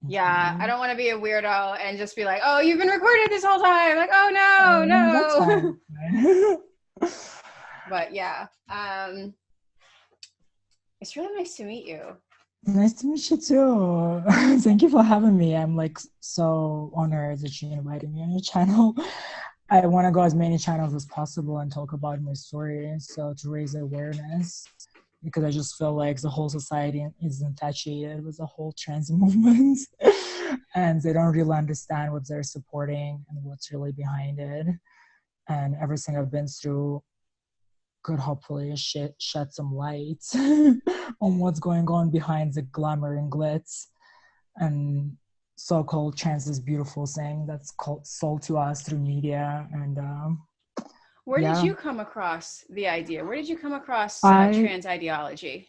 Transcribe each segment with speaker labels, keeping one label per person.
Speaker 1: Yeah, I don't want to be a weirdo and just be like, oh, you've been recorded this whole time. Like, oh no,
Speaker 2: That's
Speaker 1: no.
Speaker 2: fine.
Speaker 1: But yeah, it's really nice to meet you.
Speaker 2: Nice to meet you too. Thank you for having me. I'm like so honored that you invited me on your channel. I want to go as many channels as possible and talk about my story. So to raise awareness, because I just feel like the whole society is infatuated with the whole trans movement, and they don't really understand what they're supporting and what's really behind it. And everything I've been through could hopefully shed some light on what's going on behind the glamour and glitz and so-called trans is beautiful thing that's called sold to us through media. And
Speaker 1: Where did
Speaker 2: yeah,
Speaker 1: you come across the idea? Where did you come across
Speaker 2: I
Speaker 1: trans ideology?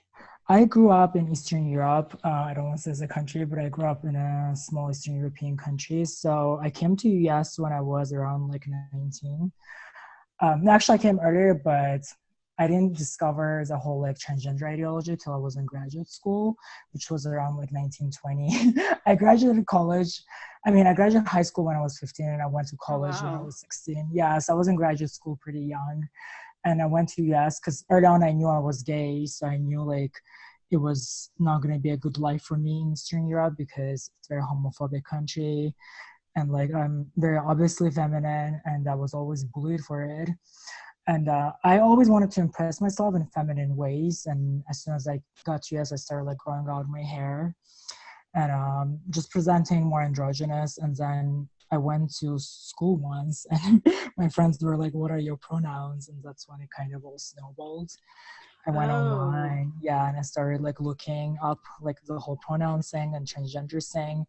Speaker 2: I grew up in Eastern Europe. I don't want to say it's a country, but I grew up in a small Eastern European country. So I came to US when I was around like 19. Actually, I came earlier, but I didn't discover the whole like transgender ideology till I was in graduate school, which was around like 1920. I graduated college. I graduated high school when I was 15 and I went to
Speaker 1: Oh,
Speaker 2: college when I
Speaker 1: wow.
Speaker 2: was 16. Yeah, so I was in graduate school pretty young. And I went to US because early on I knew I was gay. So I knew like it was not going to be a good life for me in Eastern Europe because it's a very homophobic country and like I'm very obviously feminine and I was always bullied for it. And I always wanted to impress myself in feminine ways. And as soon as I got to US, I started like growing out my hair and just presenting more androgynous. And then I went to school once and my friends were like, what are your pronouns? And that's when it kind of all snowballed. I went
Speaker 1: Oh,
Speaker 2: online, yeah, and I started like looking up like the whole pronoun thing and transgender thing,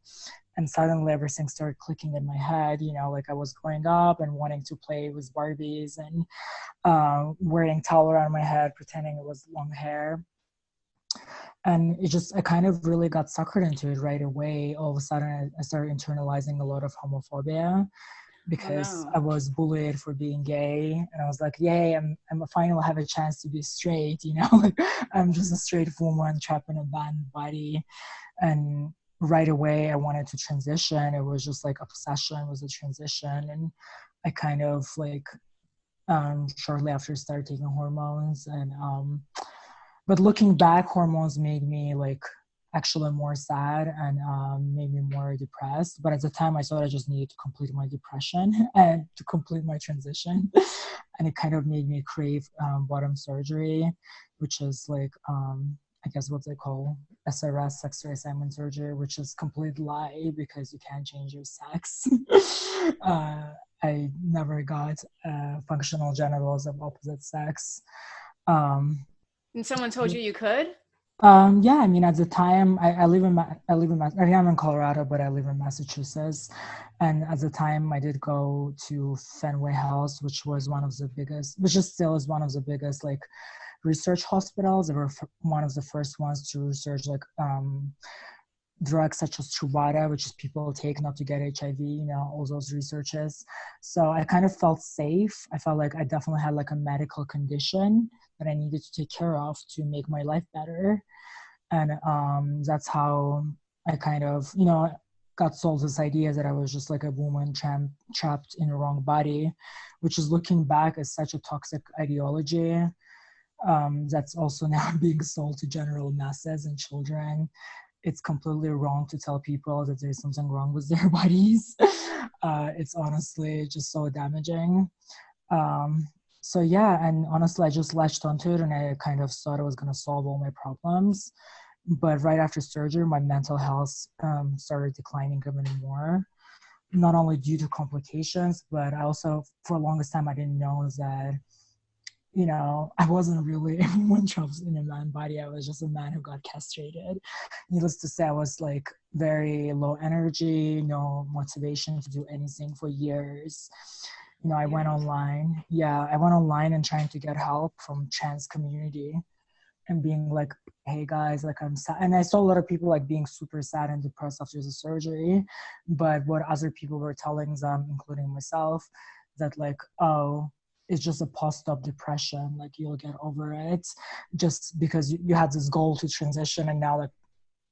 Speaker 2: and suddenly everything started clicking in my head. Like I was growing up and wanting to play with Barbies and wearing towel around my head, pretending it was long hair. And I kind of really got suckered into it right away. All of a sudden, I started internalizing a lot of homophobia
Speaker 1: oh
Speaker 2: because
Speaker 1: no.
Speaker 2: I was bullied for being gay, and I was like, "Yay! I'm finally have a chance to be straight." Like I'm just a straight woman trapped in a band body, and right away I wanted to transition. It was just like obsession with the transition, and I kind of like shortly after started taking hormones, and but looking back, hormones made me like actually more sad and made me more depressed. But at the time, I thought I just needed to complete my depression and to complete my transition. And it kind of made me crave bottom surgery, which is like, I guess what they call SRS, sex reassignment surgery, which is complete lie because you can't change your sex. I never got functional genitals of opposite sex. Um,
Speaker 1: And someone told you you could?
Speaker 2: yeah, at the time, I live in I am in Colorado, but I live in Massachusetts, and at the time, I did go to Fenway Health, which was one of the biggest, which is still is one of the biggest like research hospitals. They were one of the first ones to research like drugs such as Truvada, which is people take not to get HIV, all those researches. So I kind of felt safe. I felt like I definitely had like a medical condition that I needed to take care of to make my life better. And that's how I kind of, got sold this idea that I was just like a woman trapped in a wrong body, which is looking back as such a toxic ideology that's also now being sold to general masses and children. It's completely wrong to tell people that there's something wrong with their bodies. It's honestly just so damaging. So yeah, and honestly, I just latched onto it and I kind of thought I was going to solve all my problems. But right after surgery, my mental health started declining even more, not only due to complications, but I also, for the longest time, I didn't know that I wasn't really one trapped in a man body. I was just a man who got castrated. Needless to say, I was like very low energy, no motivation to do anything for years. I went
Speaker 1: Years.
Speaker 2: online. Yeah, I went online and trying to get help from trans community and being like, hey guys, like I'm sad. And I saw a lot of people like being super sad and depressed after the surgery. But what other people were telling them, including myself, that like, oh, it's just a post-op depression, like you'll get over it just because you had this goal to transition and now like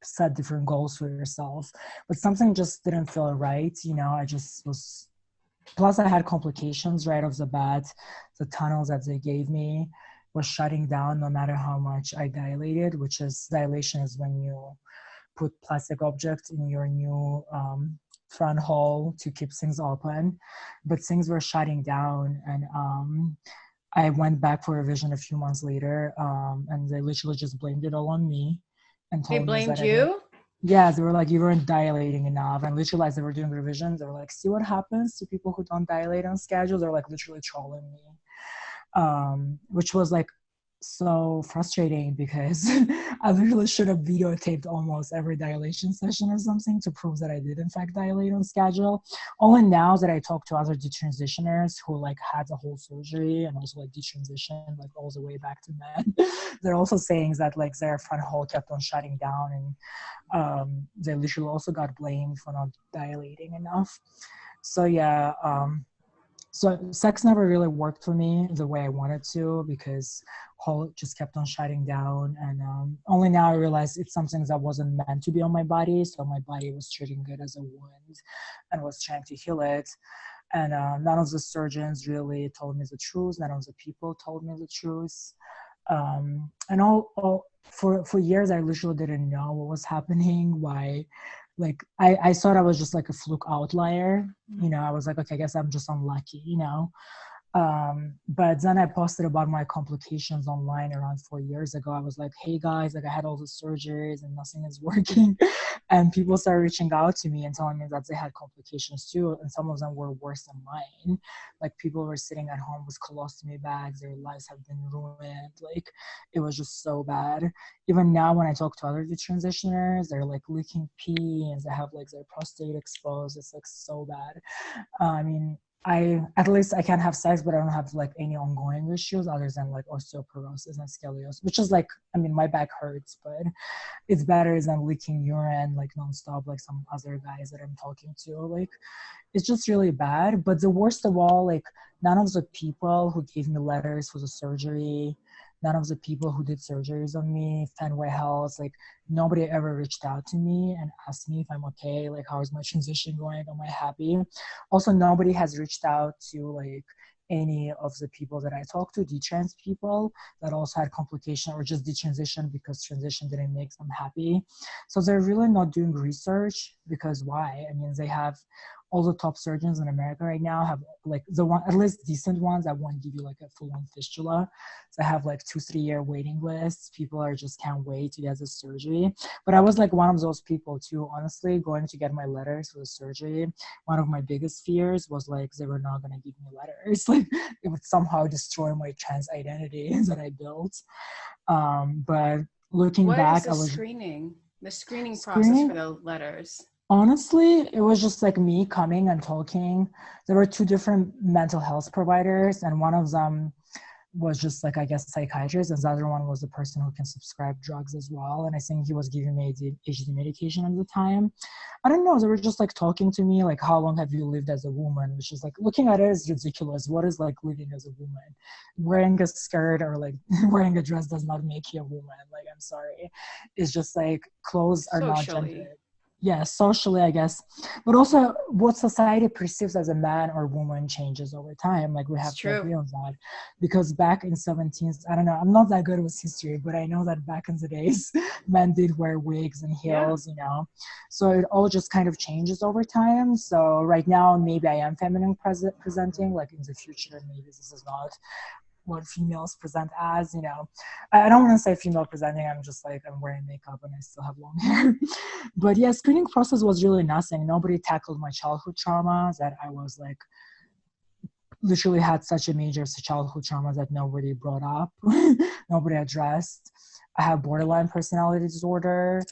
Speaker 2: set different goals for yourself, but something just didn't feel right. I just was, plus I had complications right off the bat. The tunnels that they gave me was shutting down no matter how much I dilated, which is dilation is when you put plastic objects in your new front hole to keep things open, but things were shutting down. And I went back for revision a few months later, and they literally just blamed it all on me and
Speaker 1: They
Speaker 2: told me
Speaker 1: blamed
Speaker 2: that I didn't.
Speaker 1: you?
Speaker 2: Yeah, they were like, you weren't dilating enough. And literally, as they were doing revisions, they were like, see what happens to people who don't dilate on schedule? They're like literally trolling me, which was like so frustrating because I literally should have videotaped almost every dilation session or something to prove that I did in fact dilate on schedule. Only now that I talk to other detransitioners who like had the whole surgery and also like detransition like all the way back to men, they're also saying that like their front hole kept on shutting down, and they literally also got blamed for not dilating enough. So yeah, so sex never really worked for me the way I wanted to because hole just kept on shutting down. And only now I realized it's something that wasn't meant to be on my body. So my body was treating it as a wound and was trying to heal it. And none of the surgeons really told me the truth. None of the people told me the truth. And for years, I literally didn't know what was happening, why. Like I thought I was just like a fluke outlier. I was like, okay, I guess I'm just unlucky. But then I posted about my complications online around 4 years ago. I was like, hey guys, like I had all the surgeries and nothing is working. And people started reaching out to me and telling me that they had complications too. And some of them were worse than mine. Like people were sitting at home with colostomy bags, their lives have been ruined. Like it was just so bad. Even now when I talk to other detransitioners, they're like leaking pee and they have like their prostate exposed. It's like so bad. I mean, at least I can have sex, but I don't have like any ongoing issues other than like osteoporosis and scoliosis, which is like, I mean, my back hurts, but it's better than leaking urine like nonstop, like some other guys that I'm talking to. Like, it's just really bad. But the worst of all, like none of the people who gave me letters for the surgery, none of the people who did surgeries on me, Fenway Health, like nobody ever reached out to me and asked me if I'm okay, like how is my transition going, am I happy? Also, nobody has reached out to like any of the people that I talked to, detrans people that also had complication or just detransition because transition didn't make them happy. So they're really not doing research because why? I mean, they have all the top surgeons in America right now have like the one, at least decent ones that won't give you like a full-on fistula. So I have like 2-3 year waiting lists. People are just can't wait to get the surgery. But I was like one of those people too, honestly, going to get my letters for the surgery. One of my biggest fears was like they were not gonna give me letters. Like it would somehow destroy my trans identity that I built. But looking
Speaker 1: What is
Speaker 2: back,
Speaker 1: the
Speaker 2: I was
Speaker 1: screening process for
Speaker 2: screening.
Speaker 1: the letters?
Speaker 2: Honestly, it was just like me coming and talking. There were two different mental health providers, and one of them was just like, I guess, psychiatrist, and the other one was the person who can subscribe drugs as well. And I think he was giving me the HD medication at the time. I don't know, they were just like talking to me, like, how long have you lived as a woman? Which is like, looking at it is ridiculous. What is like living as a woman? Wearing a skirt or like wearing a dress does not make you a woman. Like, I'm sorry. It's just like clothes are not
Speaker 1: Socially.
Speaker 2: gender. Yeah, socially, I guess, but also what society perceives as a man or woman changes over time. Like we
Speaker 1: It's
Speaker 2: have to
Speaker 1: true.
Speaker 2: agree on that, because back in 17th, I don't know, I'm not that good with history, but I know that back in the days, men did wear wigs and
Speaker 1: Yeah.
Speaker 2: heels. So it all just kind of changes over time. So right now, maybe I am feminine presenting. Like in the future, maybe this is not what females present as. I don't want to say female presenting. I'm just like, I'm wearing makeup and I still have long hair. But yeah, screening process was really nothing. Nobody tackled my childhood trauma that I was like, literally had such a major childhood trauma that nobody brought up, nobody addressed. I have borderline personality disorder.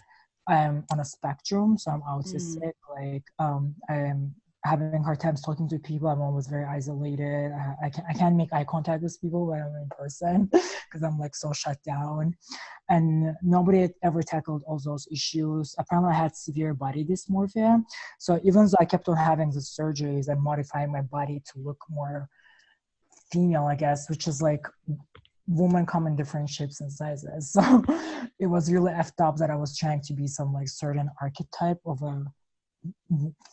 Speaker 2: I'm on a spectrum, so I'm
Speaker 1: Mm.
Speaker 2: autistic. Like, I'm having hard times talking to people. I'm always very isolated. I can't make eye contact with people when I'm in person because I'm like so shut down. And nobody ever tackled all those issues. Apparently, I had severe body dysmorphia. So even though I kept on having the surgeries and modifying my body to look more female, I guess, which is like women come in different shapes and sizes. So it was really effed up that I was trying to be some like certain archetype of a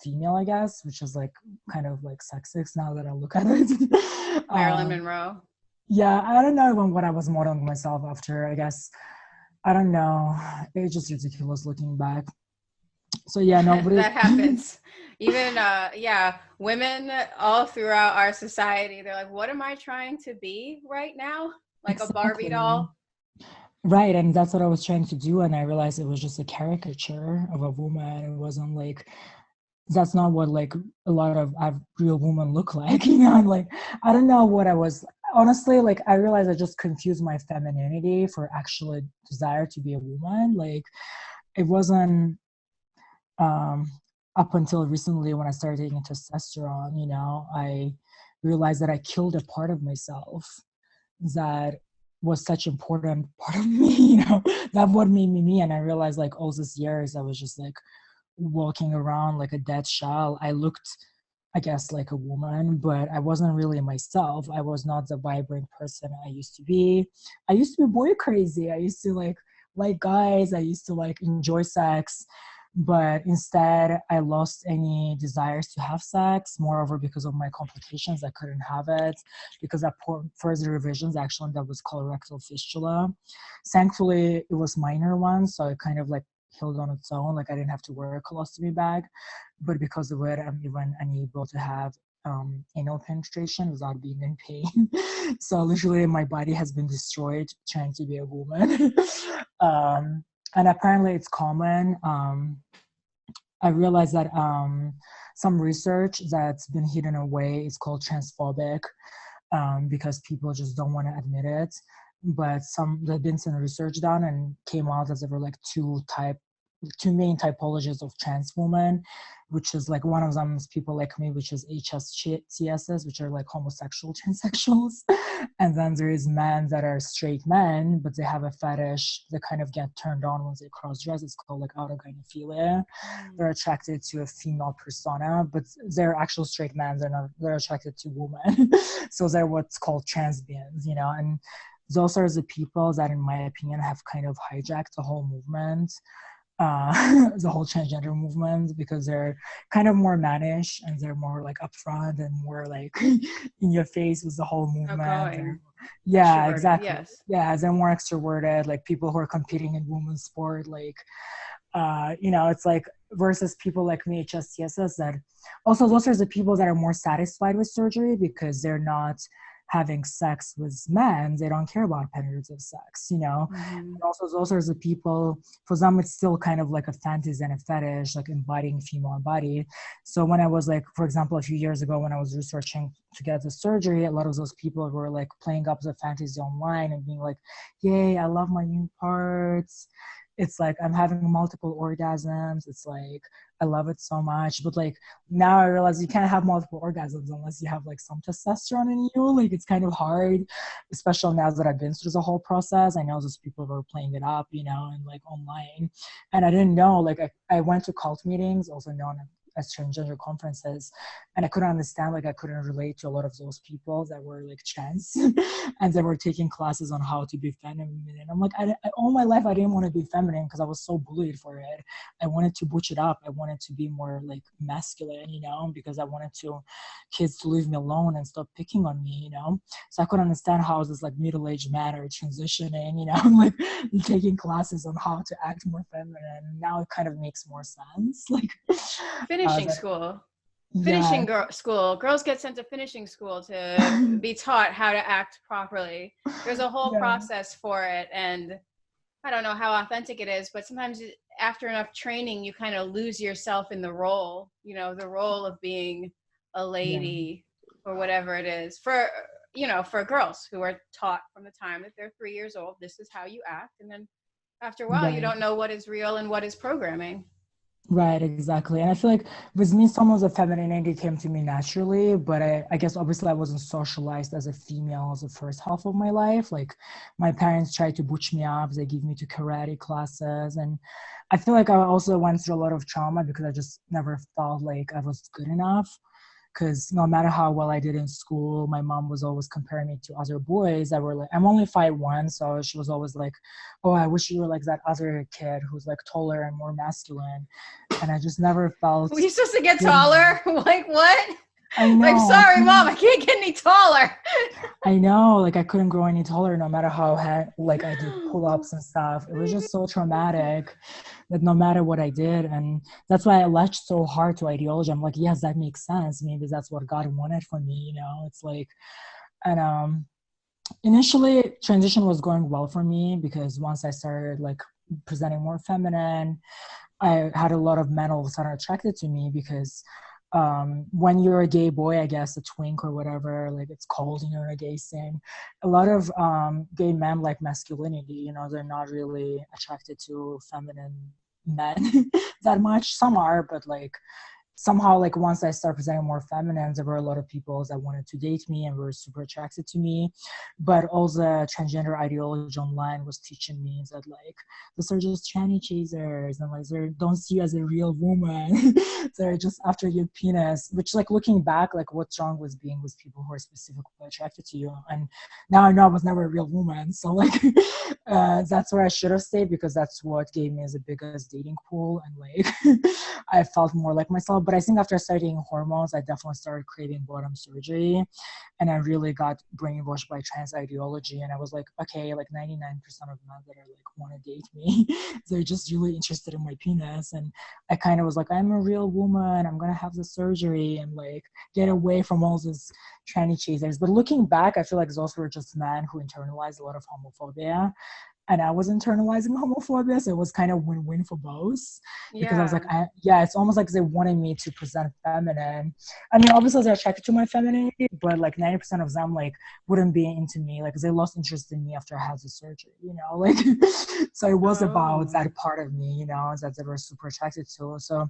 Speaker 2: female, I guess, which is like kind of like sexist now that I look at it.
Speaker 1: Marilyn Monroe.
Speaker 2: Yeah, I don't know even what I was modeling myself after, I guess. I don't know. It's just ridiculous looking back. So yeah, nobody.
Speaker 1: That happens. Even yeah, women all throughout our society, they're like, what am I trying to be right now? Like a Barbie
Speaker 2: Exactly.
Speaker 1: doll.
Speaker 2: Right, and that's what I was trying to do, and I realized it was just a caricature of a woman. It wasn't like, that's not what like a lot of real women look like, you know. And like, I don't know what I was, honestly, like I realized I just confused my femininity for actual desire to be a woman. Like it wasn't um up until recently when I started taking testosterone, you know, I realized that I killed a part of myself that was such important part of me, you know, that what made me me. And I realized like all these years I was just like walking around like a dead shell. I looked, I guess, like a woman, but I wasn't really myself. I was not the vibrant person I used to be. I used to be boy crazy. I used to like guys. I used to like enjoy sex, but instead I lost any desires to have sex. Moreover, because of my complications, I couldn't have it because I poured further revisions actually that was colorectal fistula. Thankfully, it was minor ones, so it kind of like healed on its own. Like I didn't have to wear a colostomy bag, but because of it, I'm even unable to have anal penetration without being in pain. So literally, my body has been destroyed trying to be a woman. And apparently, it's common. I realized that some research that's been hidden away is called transphobic because people just don't want to admit it. But there's been some research done and came out that there were like two main typologies of trans women, which is like one of them is people like me, which is HSCSs, which are like homosexual transsexuals. And then there is men that are straight men, but they have a fetish that kind of get turned on once they cross dress. It's called like autogynephilia. They're attracted to a female persona, but they're actual straight men. They're attracted to women. So they're what's called transbians, you know, and those are the people that, in my opinion, have kind of hijacked the whole movement, the whole transgender movement, because they're kind of more mannish and they're more like upfront and more like in your face with the whole movement. Yeah, exactly.
Speaker 1: Yes.
Speaker 2: Yeah, they're more extroverted, like people who are competing in women's sport, like you know, it's like versus people like me, HSCSs, that also those are the people that are more satisfied with surgery because they're not having sex with men. They don't care about penetrative sex, you know. And also those are the people, for them it's still kind of like a fantasy and a fetish, like embodying female body. So when I was like, for example, a few years ago when I was researching to get the surgery, a lot of those people were like playing up the fantasy online and being like, yay, I love my new parts. It's like I'm having multiple orgasms. It's like I love it so much. But like now I realize you can't have multiple orgasms unless you have like some testosterone in you. Like it's kind of hard, especially now that I've been through the whole process. I know those people were playing it up, you know, and like online. And I didn't know, like I went to cult meetings, also known as transgender conferences, and I couldn't understand, like I couldn't relate to a lot of those people that were like trans and they were taking classes on how to be feminine. And I'm like, all my life I didn't want to be feminine because I was so bullied for it. I wanted to butch it up. I wanted to be more like masculine, you know, because I wanted kids to leave me alone and stop picking on me, you know. So I couldn't understand how this like middle-aged man are transitioning, you know, like taking classes on how to act more feminine. Now it kind of makes more sense. Like
Speaker 1: finishing school. School. Girls get sent to finishing school to be taught how to act properly. There's a whole process for it, and I don't know how authentic it is, but sometimes after enough training, you kind of lose yourself in the role, you know, the role of being a lady or whatever it is. For, you know, for girls who are taught from the time that they're 3 years old, this is how you act. And then after a while, you don't know what is real and what is programming.
Speaker 2: Right, exactly. And I feel like with me, some of the femininity came to me naturally, but I guess obviously I wasn't socialized as a female the first half of my life. Like my parents tried to butch me up. They give me to karate classes. And I feel like I also went through a lot of trauma because I just never felt like I was good enough. because no matter how well I did in school, my mom was always comparing me to other boys that were like, I'm only 5'1", so she was always like, oh, I wish you were like that other kid who's like taller and more masculine. And I just never felt.
Speaker 1: Were you supposed to get taller? Like what?
Speaker 2: I know.
Speaker 1: Like, sorry, Mom, I can't get any taller.
Speaker 2: I know, like I couldn't grow any taller no matter how like I did pull-ups and stuff. It was just so traumatic that no matter what I did, and that's why I latched so hard to ideology. I'm like, yes, that makes sense. Maybe that's what God wanted for me, you know? It's like, and initially transition was going well for me because once I started like presenting more feminine, I had a lot of men all of a sudden attracted to me because when you're a gay boy, I guess a twink or whatever, like it's called, you know, in a gay scene, a lot of gay men like masculinity, you know, they're not really attracted to feminine men that much. Some are, but like somehow, like once I started presenting more feminine, there were a lot of people that wanted to date me and were super attracted to me. But all the transgender ideology online was teaching me that like these are just tranny chasers and like they don't see you as a real woman. They're just after your penis. Which like looking back, like what's wrong with being with people who are specifically attracted to you? And now I know I was never a real woman. So like that's where I should have stayed because that's what gave me the biggest dating pool and like I felt more like myself. But I think after starting hormones, I definitely started craving bottom surgery, and I really got brainwashed by trans ideology. And I was like, okay, like 99% of men that are like want to date me, they're just really interested in my penis. And I kind of was like, I'm a real woman. I'm gonna have the surgery and like get away from all these tranny chasers. But looking back, I feel like those were just men who internalized a lot of homophobia. And I was internalizing homophobia, so it was kind of win-win for both. Because I was like, it's almost like they wanted me to present feminine. I mean, obviously they're attracted to my femininity, but like 90% of them like wouldn't be into me. Like they lost interest in me after I had the surgery, you know? Like, so it was about that part of me, you know, that they were super attracted to. So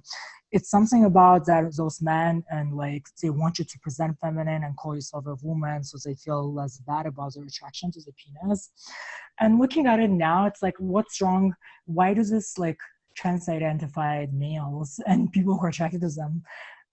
Speaker 2: it's something about that those men and like they want you to present feminine and call yourself a woman, so they feel less bad about their attraction to the penis. And looking at it now, it's like, what's wrong? Why does this like trans-identified males and people who are attracted to them,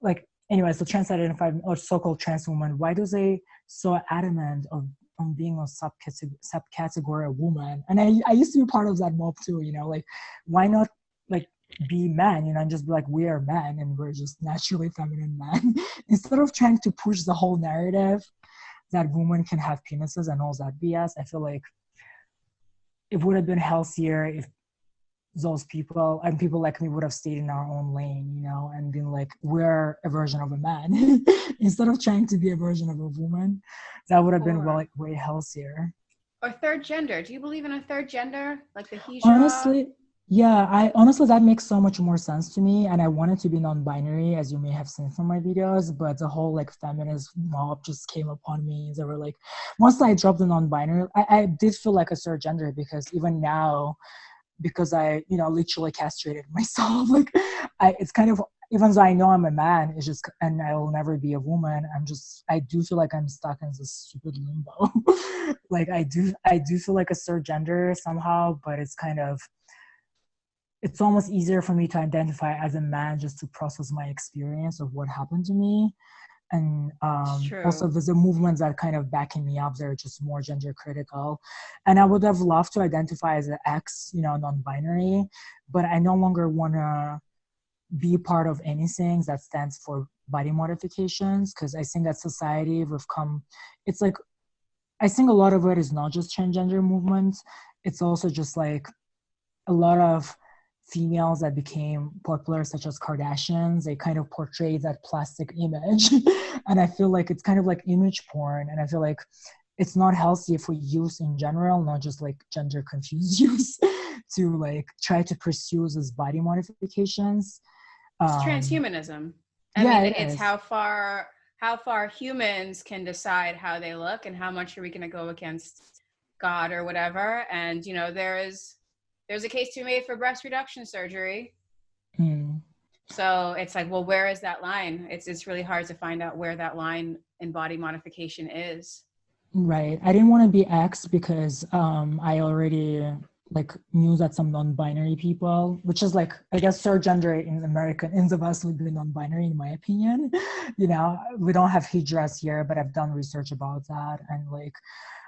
Speaker 2: like anyway, so trans-identified or so-called trans women, why do they so adamant of on being a subcategory of woman? And I used to be part of that mob too, you know, like why not like be men, you know, and just be like, we are men and we're just naturally feminine men instead of trying to push the whole narrative that women can have penises and all that BS. I feel like it would have been healthier if those people and people like me would have stayed in our own lane, you know, and been like, we're a version of a man instead of trying to be a version of a woman. That would have been like way healthier.
Speaker 1: Or third gender. Do you believe in a third gender? Like the he?
Speaker 2: Honestly, yeah, I honestly, that makes so much more sense to me. And I wanted to be non-binary, as you may have seen from my videos, but the whole like feminist mob just came upon me. They were like, once I dropped the non-binary, I did feel like a third gender because even now, because I, you know, literally castrated myself, like it's kind of, even though I know I'm a man, it's just, and I will never be a woman, I do feel like I'm stuck in this stupid limbo. Like I do feel like a third gender somehow, but it's kind of, it's almost easier for me to identify as a man just to process my experience of what happened to me. And also there's a movement that kind of backing me up. They're just more gender critical. And I would have loved to identify as an X, you know, non-binary, but I no longer want to be part of anything that stands for body modifications, because I think that society we've come, it's like, I think a lot of it is not just transgender movements. It's also just like a lot of females that became popular, such as Kardashians, they kind of portray that plastic image. And I feel like it's kind of like image porn. And I feel like it's not healthy for youth in general, not just like gender confused youth, to like try to pursue these body modifications.
Speaker 1: It's transhumanism. I mean, it's how far humans can decide how they look and how much are we going to go against God or whatever. And, you know, there's a case to be made for breast reduction surgery. So it's like, well, where is that line? It's really hard to find out where that line in body modification is.
Speaker 2: Right. I didn't want to be X because I already like news that some non-binary people, which is like, I guess third gender in American in the West would be non-binary in my opinion. We don't have hijras here, but I've done research about that. And like,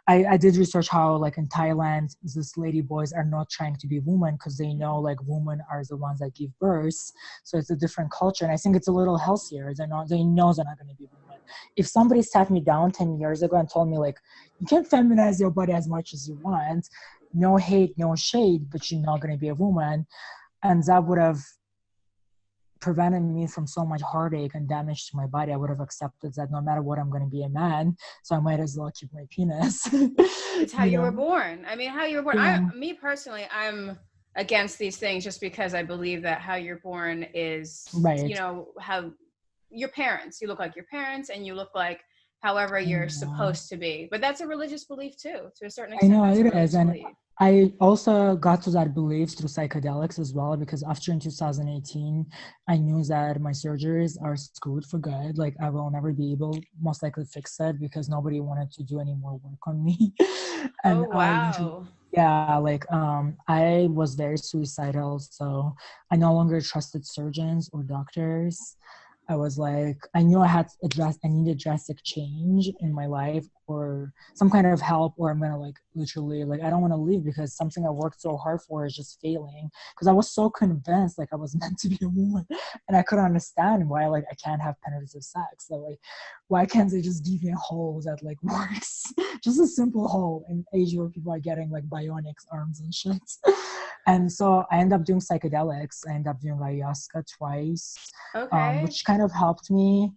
Speaker 2: I did research how like in Thailand, these lady boys are not trying to be women because they know like women are the ones that give birth. So it's a different culture. And I think it's a little healthier. They know they're not going to be women. If somebody sat me down 10 years ago and told me like, you can feminize your body as much as you want, no hate, no shade, but you're not going to be a woman. And that would have prevented me from so much heartache and damage to my body. I would have accepted that no matter what, I'm going to be a man, so I might as well keep my penis.
Speaker 1: It's how you were born. I mean, how you were born.
Speaker 2: Yeah.
Speaker 1: Me personally, I'm against these things just because I believe that how you're born is,
Speaker 2: right.
Speaker 1: How your parents, you look like your parents and you look like however you're supposed to be. But that's a religious belief too, to a certain extent.
Speaker 2: I know it is. And I also got to that belief through psychedelics as well, because after in 2018, I knew that my surgeries are screwed for good. Like I will never be able, most likely, fix it because nobody wanted to do any more work on me. And
Speaker 1: oh, wow.
Speaker 2: I was very suicidal. So I no longer trusted surgeons or doctors. I was like, I knew I needed drastic change in my life or some kind of help, or I'm going to like literally, like, I don't want to leave because something I worked so hard for is just failing. Because I was so convinced like I was meant to be a woman, and I couldn't understand why like I can't have penetrative sex. So like, why can't they just give me a hole that like works? Just a simple hole in age where people are getting like bionics arms and shit. And so I ended up doing psychedelics. I ended up doing ayahuasca twice, which kind of helped me.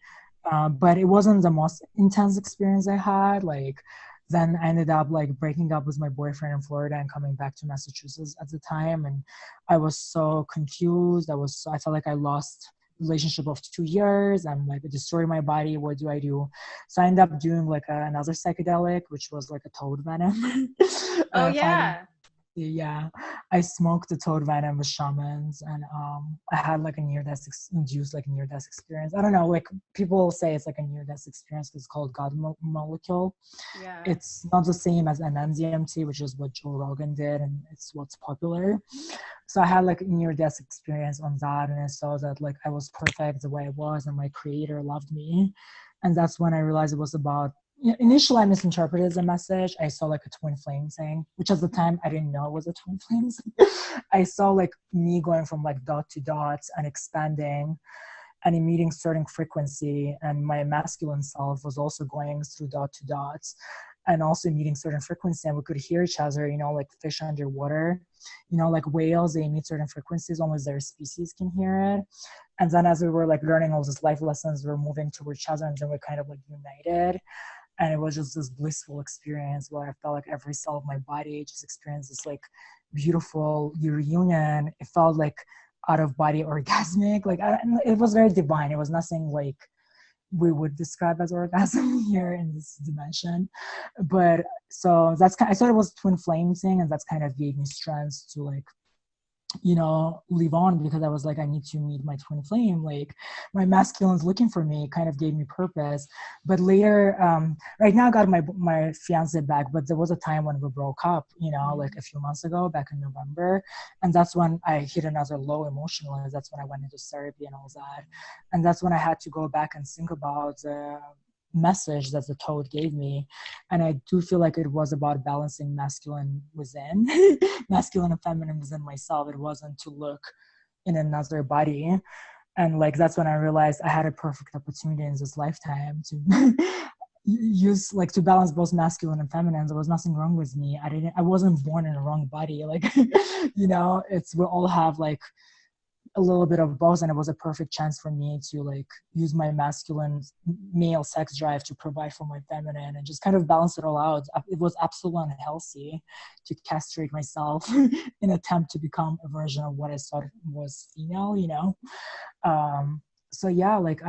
Speaker 2: But it wasn't the most intense experience I had. Like, then I ended up like breaking up with my boyfriend in Florida and coming back to Massachusetts at the time. And I was so confused. I felt like I lost relationship of 2 years. I'm like, it destroyed my body. What do I do? So I ended up doing like another psychedelic, which was like a toad venom.
Speaker 1: Oh, yeah.
Speaker 2: Yeah, I smoked the toad venom with shamans, and I had like a near-death induced like a near-death experience. I don't know, like people say it's like a near-death experience because it's called God molecule.
Speaker 1: Yeah,
Speaker 2: it's not the same as an MTFtNB, which is what Joe Rogan did, and it's what's popular. So I had like a near-death experience on that, and I saw that like I was perfect the way I was, and my creator loved me, and that's when I realized it was about. Initially, I misinterpreted the message. I saw like a twin flame thing, which at the time I didn't know it was a twin flames. I saw like me going from like dot to dot and expanding and emitting certain frequency, and my masculine self was also going through dot to dots and also emitting certain frequency, and we could hear each other, like fish underwater, like whales, they emit certain frequencies, only their species can hear it. And then as we were like learning all these life lessons, we were moving towards each other, and then we kind of like united. And it was just this blissful experience where I felt like every cell of my body just experienced this like beautiful reunion. It felt like out of body orgasmic. Like it was very divine. It was nothing like we would describe as orgasm here in this dimension. But so I thought it was twin flame thing, and that's kind of gave me strength to like, live on, because I was like, I need to meet my twin flame. Like my masculine's looking for me, kind of gave me purpose. But later, right now I got my fiance back, but there was a time when we broke up, like a few months ago, back in November. And that's when I hit another low emotionally. That's when I went into therapy and all that. And that's when I had to go back and think about the message that the toad gave me. And I do feel like it was about balancing masculine within, masculine and feminine within myself. It wasn't to look in another body. And like, that's when I realized I had a perfect opportunity in this lifetime to use, like, to balance both masculine and feminine. There was nothing wrong with me. I wasn't born in a wrong body. Like, we all have like a little bit of both, and it was a perfect chance for me to like use my masculine male sex drive to provide for my feminine and just kind of balance it all out. It was absolutely unhealthy to castrate myself in attempt to become a version of what I thought was female, so yeah, like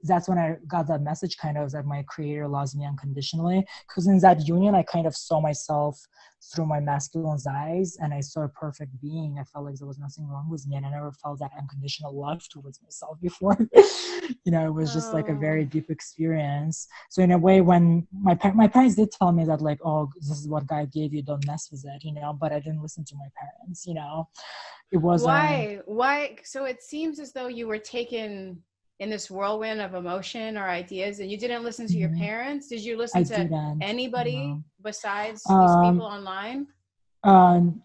Speaker 2: that's when I got that message kind of that my creator loves me unconditionally, because in that union I kind of saw myself through my masculine's eyes, and I saw a perfect being. I felt like there was nothing wrong with me, and I never felt that unconditional love towards myself before. It was just like a very deep experience. So in a way, when my parents did tell me that, like, oh, this is what God gave you, don't mess with it, but I didn't listen to my parents. It wasn't.
Speaker 1: Why? So it seems as though you were taken in this whirlwind of emotion or ideas, and you didn't listen to your parents. Did you listen
Speaker 2: I
Speaker 1: to
Speaker 2: didn't.
Speaker 1: anybody besides these people
Speaker 2: Um,
Speaker 1: online?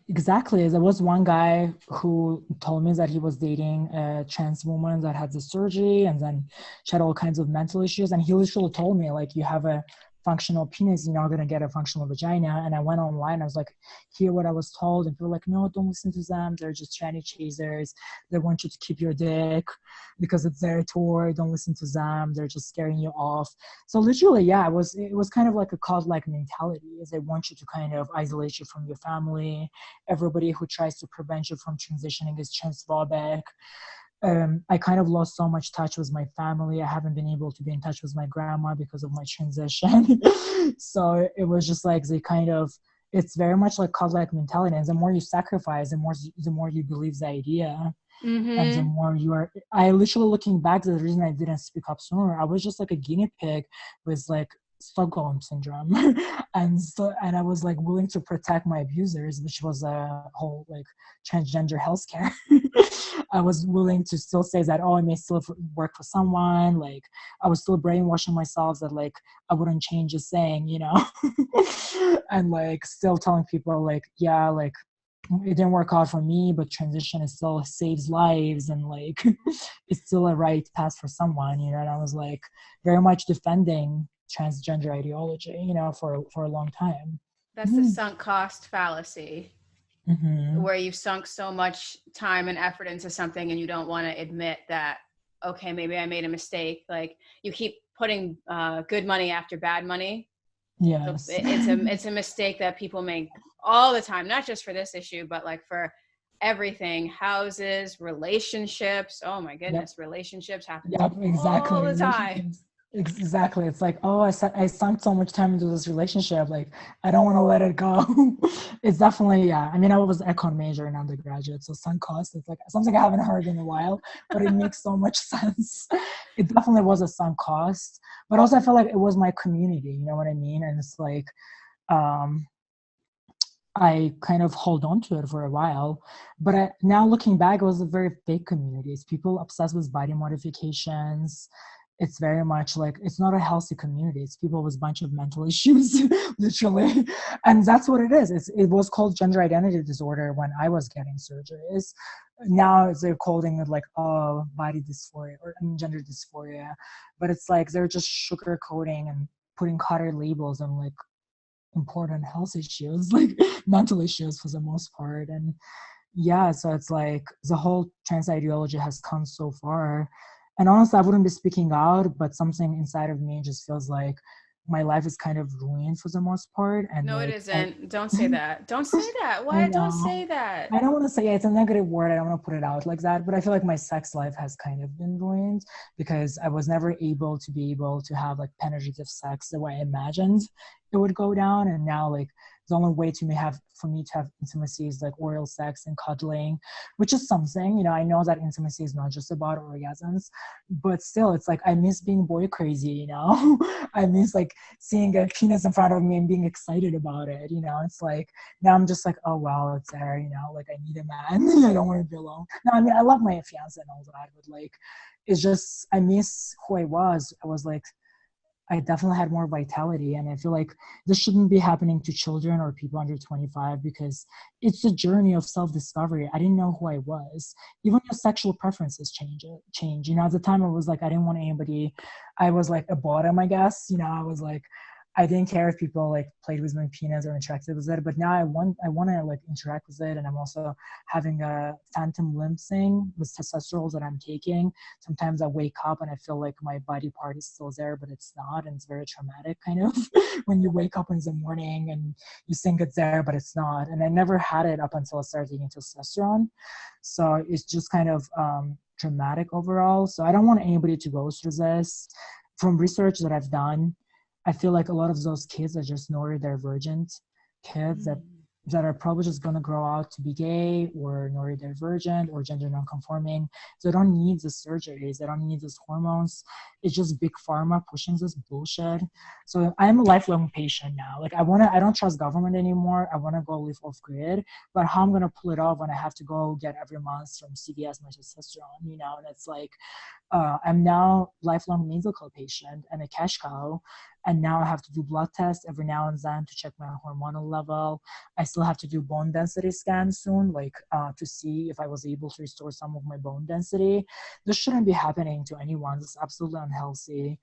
Speaker 2: exactly. There was one guy who told me that he was dating a trans woman that had the surgery, and then she had all kinds of mental issues. And he literally told me, like, you have a functional penis, you're not going to get a functional vagina. And I went online, I was like, hear what I was told. And people were like, no, don't listen to them. They're just tranny chasers. They want you to keep your dick because it's their toy. Don't listen to them. They're just scaring you off. So literally, yeah, it was kind of like a cult-like mentality. Is they want you to kind of isolate you from your family. Everybody who tries to prevent you from transitioning is transphobic. I kind of lost so much touch with my family. I haven't been able to be in touch with my grandma because of my transition. So it was just like it's very much like cult-like mentality. And the more you sacrifice, the more you believe the idea. And the more I literally, looking back, the reason I didn't speak up sooner, I was just like a guinea pig with like Stockholm syndrome. And I was like willing to protect my abusers, which was a whole like transgender healthcare. I was willing to still say that, oh, I may still work for someone. Like, I was still brainwashing myself that, like, I wouldn't change a thing, and like still telling people, like, yeah, like, it didn't work out for me, but transition is still saves lives, and like it's still a right path for someone, and I was like very much defending transgender ideology, for a long time.
Speaker 1: That's the sunk cost fallacy, where you've sunk so much time and effort into something and you don't want to admit that, okay, maybe I made a mistake. Like, you keep putting good money after bad money.
Speaker 2: Yes.
Speaker 1: So it's a mistake that people make all the time, not just for this issue, but like for everything. Houses, relationships. Oh my goodness, yep. Relationships happen
Speaker 2: exactly.
Speaker 1: all the time.
Speaker 2: Exactly. It's like, oh, I sunk so much time into this relationship. Like, I don't want to let it go. It's definitely, yeah. I mean, I was econ major in undergraduate, so sunk cost is like something I haven't heard in a while, but it makes so much sense. It definitely was a sunk cost, but also I feel like it was my community. You know what I mean? And it's like, I kind of hold on to it for a while, but now looking back, it was a very fake community. It's people obsessed with body modifications. It's very much like, it's not a healthy community. It's people with a bunch of mental issues, literally. And that's what it is. It was called gender identity disorder when I was getting surgeries. Now they're calling it like, oh, body dysphoria or gender dysphoria. But it's like, they're just sugarcoating and putting cutter labels on like important health issues, like mental issues for the most part. And yeah, so it's like the whole trans ideology has come so far. And honestly, I wouldn't be speaking out, but something inside of me just feels like my life is kind of ruined for the most part. And
Speaker 1: no,
Speaker 2: like,
Speaker 1: it isn't. Don't say that. Don't say that. Why? Don't say that.
Speaker 2: I don't want to say it's a negative word. I don't want to put it out like that, but I feel like my sex life has kind of been ruined because I was never able to have like penetrative sex the way I imagined it would go down. And now, like, the only way for me to have intimacy is like oral sex and cuddling, which is something, I know that intimacy is not just about orgasms, but still, it's like I miss being boy crazy, I miss like seeing a penis in front of me and being excited about it, it's like now I'm just like, oh well, it's there, like I need a man. I don't want to be alone. No, I mean, I love my fiance and all that, but like, it's just, I miss who I was. I definitely had more vitality, and I feel like this shouldn't be happening to children or people under 25 because it's a journey of self-discovery. I didn't know who I was. Even your sexual preferences change. At the time I was like, I didn't want anybody. I was like a bottom, I guess. I was like, I didn't care if people like played with my penis or interacted with it, but now I want to like interact with it. And I'm also having a phantom limb thing with testosterone that I'm taking. Sometimes I wake up and I feel like my body part is still there, but it's not. And it's very traumatic kind of when you wake up in the morning and you think it's there, but it's not. And I never had it up until I started taking testosterone. So it's just kind of traumatic overall. So I don't want anybody to go through this. From research that I've done, I feel like a lot of those kids are just neurodivergent kids that are probably just going to grow out to be gay or neurodivergent or gender nonconforming. So they don't need the surgeries. They don't need these hormones. It's just big pharma pushing this bullshit. So I'm a lifelong patient now. Like I don't trust government anymore. I want to go live off grid, but how I'm going to pull it off when I have to go get every month from CVS my testosterone, you know? And it's like, I'm now lifelong medical patient and a cash cow. And now I have to do blood tests every now and then to check my hormonal level. I still have to do bone density scans soon, like to see if I was able to restore some of my bone density. This shouldn't be happening to anyone. This is absolutely unhealthy,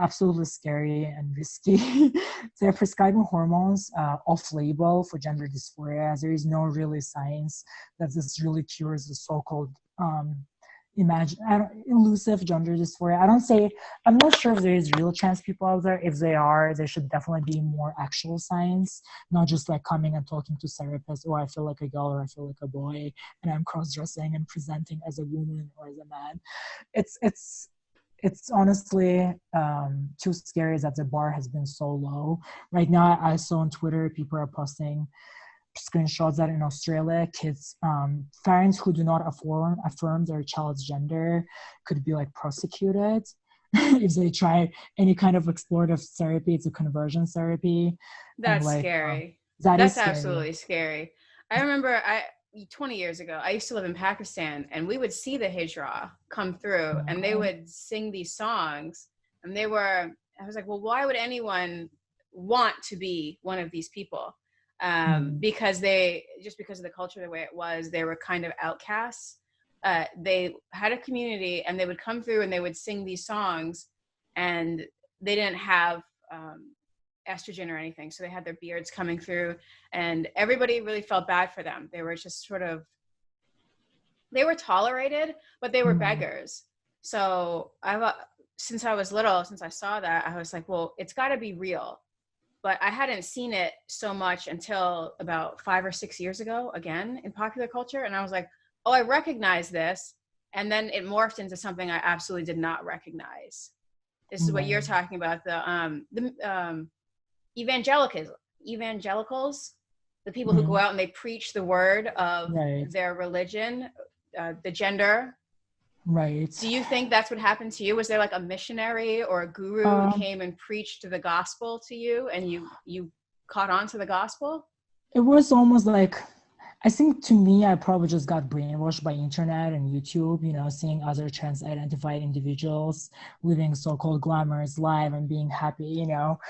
Speaker 2: absolutely scary and risky. They're prescribing hormones off-label for gender dysphoria. There is no really science that this really cures the so-called elusive gender dysphoria. I'm not sure if there is real trans people out there. If they are, there should definitely be more actual science, not just like coming and talking to therapists, or I feel like a girl or I feel like a boy, and I'm cross-dressing and presenting as a woman or as a man. It's honestly too scary that the bar has been so low. Right now, I saw on Twitter, people are posting screenshots that in Australia, kids, parents who do not affirm their child's gender could be like prosecuted if they try any kind of explorative therapy. It's a conversion therapy.
Speaker 1: That's
Speaker 2: like,
Speaker 1: scary.
Speaker 2: That's
Speaker 1: scary. Absolutely scary. I remember 20 years ago, I used to live in Pakistan, and we would see the Hijra come through, and they would sing these songs, and I was like, well, why would anyone want to be one of these people? Because because of the culture, the way it was, they were kind of outcasts. They had a community, and they would come through and they would sing these songs, and they didn't have estrogen or anything. So they had their beards coming through, and everybody really felt bad for them. They were just they were tolerated, but they were beggars. So since I was little, since I saw that, I was like, well, it's got to be real. But I hadn't seen it so much until about 5 or 6 years ago, again, in popular culture. And I was like, oh, I recognize this. And then it morphed into something I absolutely did not recognize. This is what you're talking about, the evangelicals, the people who go out and they preach the word of their religion, the gender.
Speaker 2: Right.
Speaker 1: Do you think that's what happened to you? Was there like a missionary or a guru who came and preached the gospel to you, and you caught on to the gospel?
Speaker 2: It was almost like, I think to me, I probably just got brainwashed by internet and YouTube, you know, seeing other trans-identified individuals living so-called glamorous life and being happy, you know.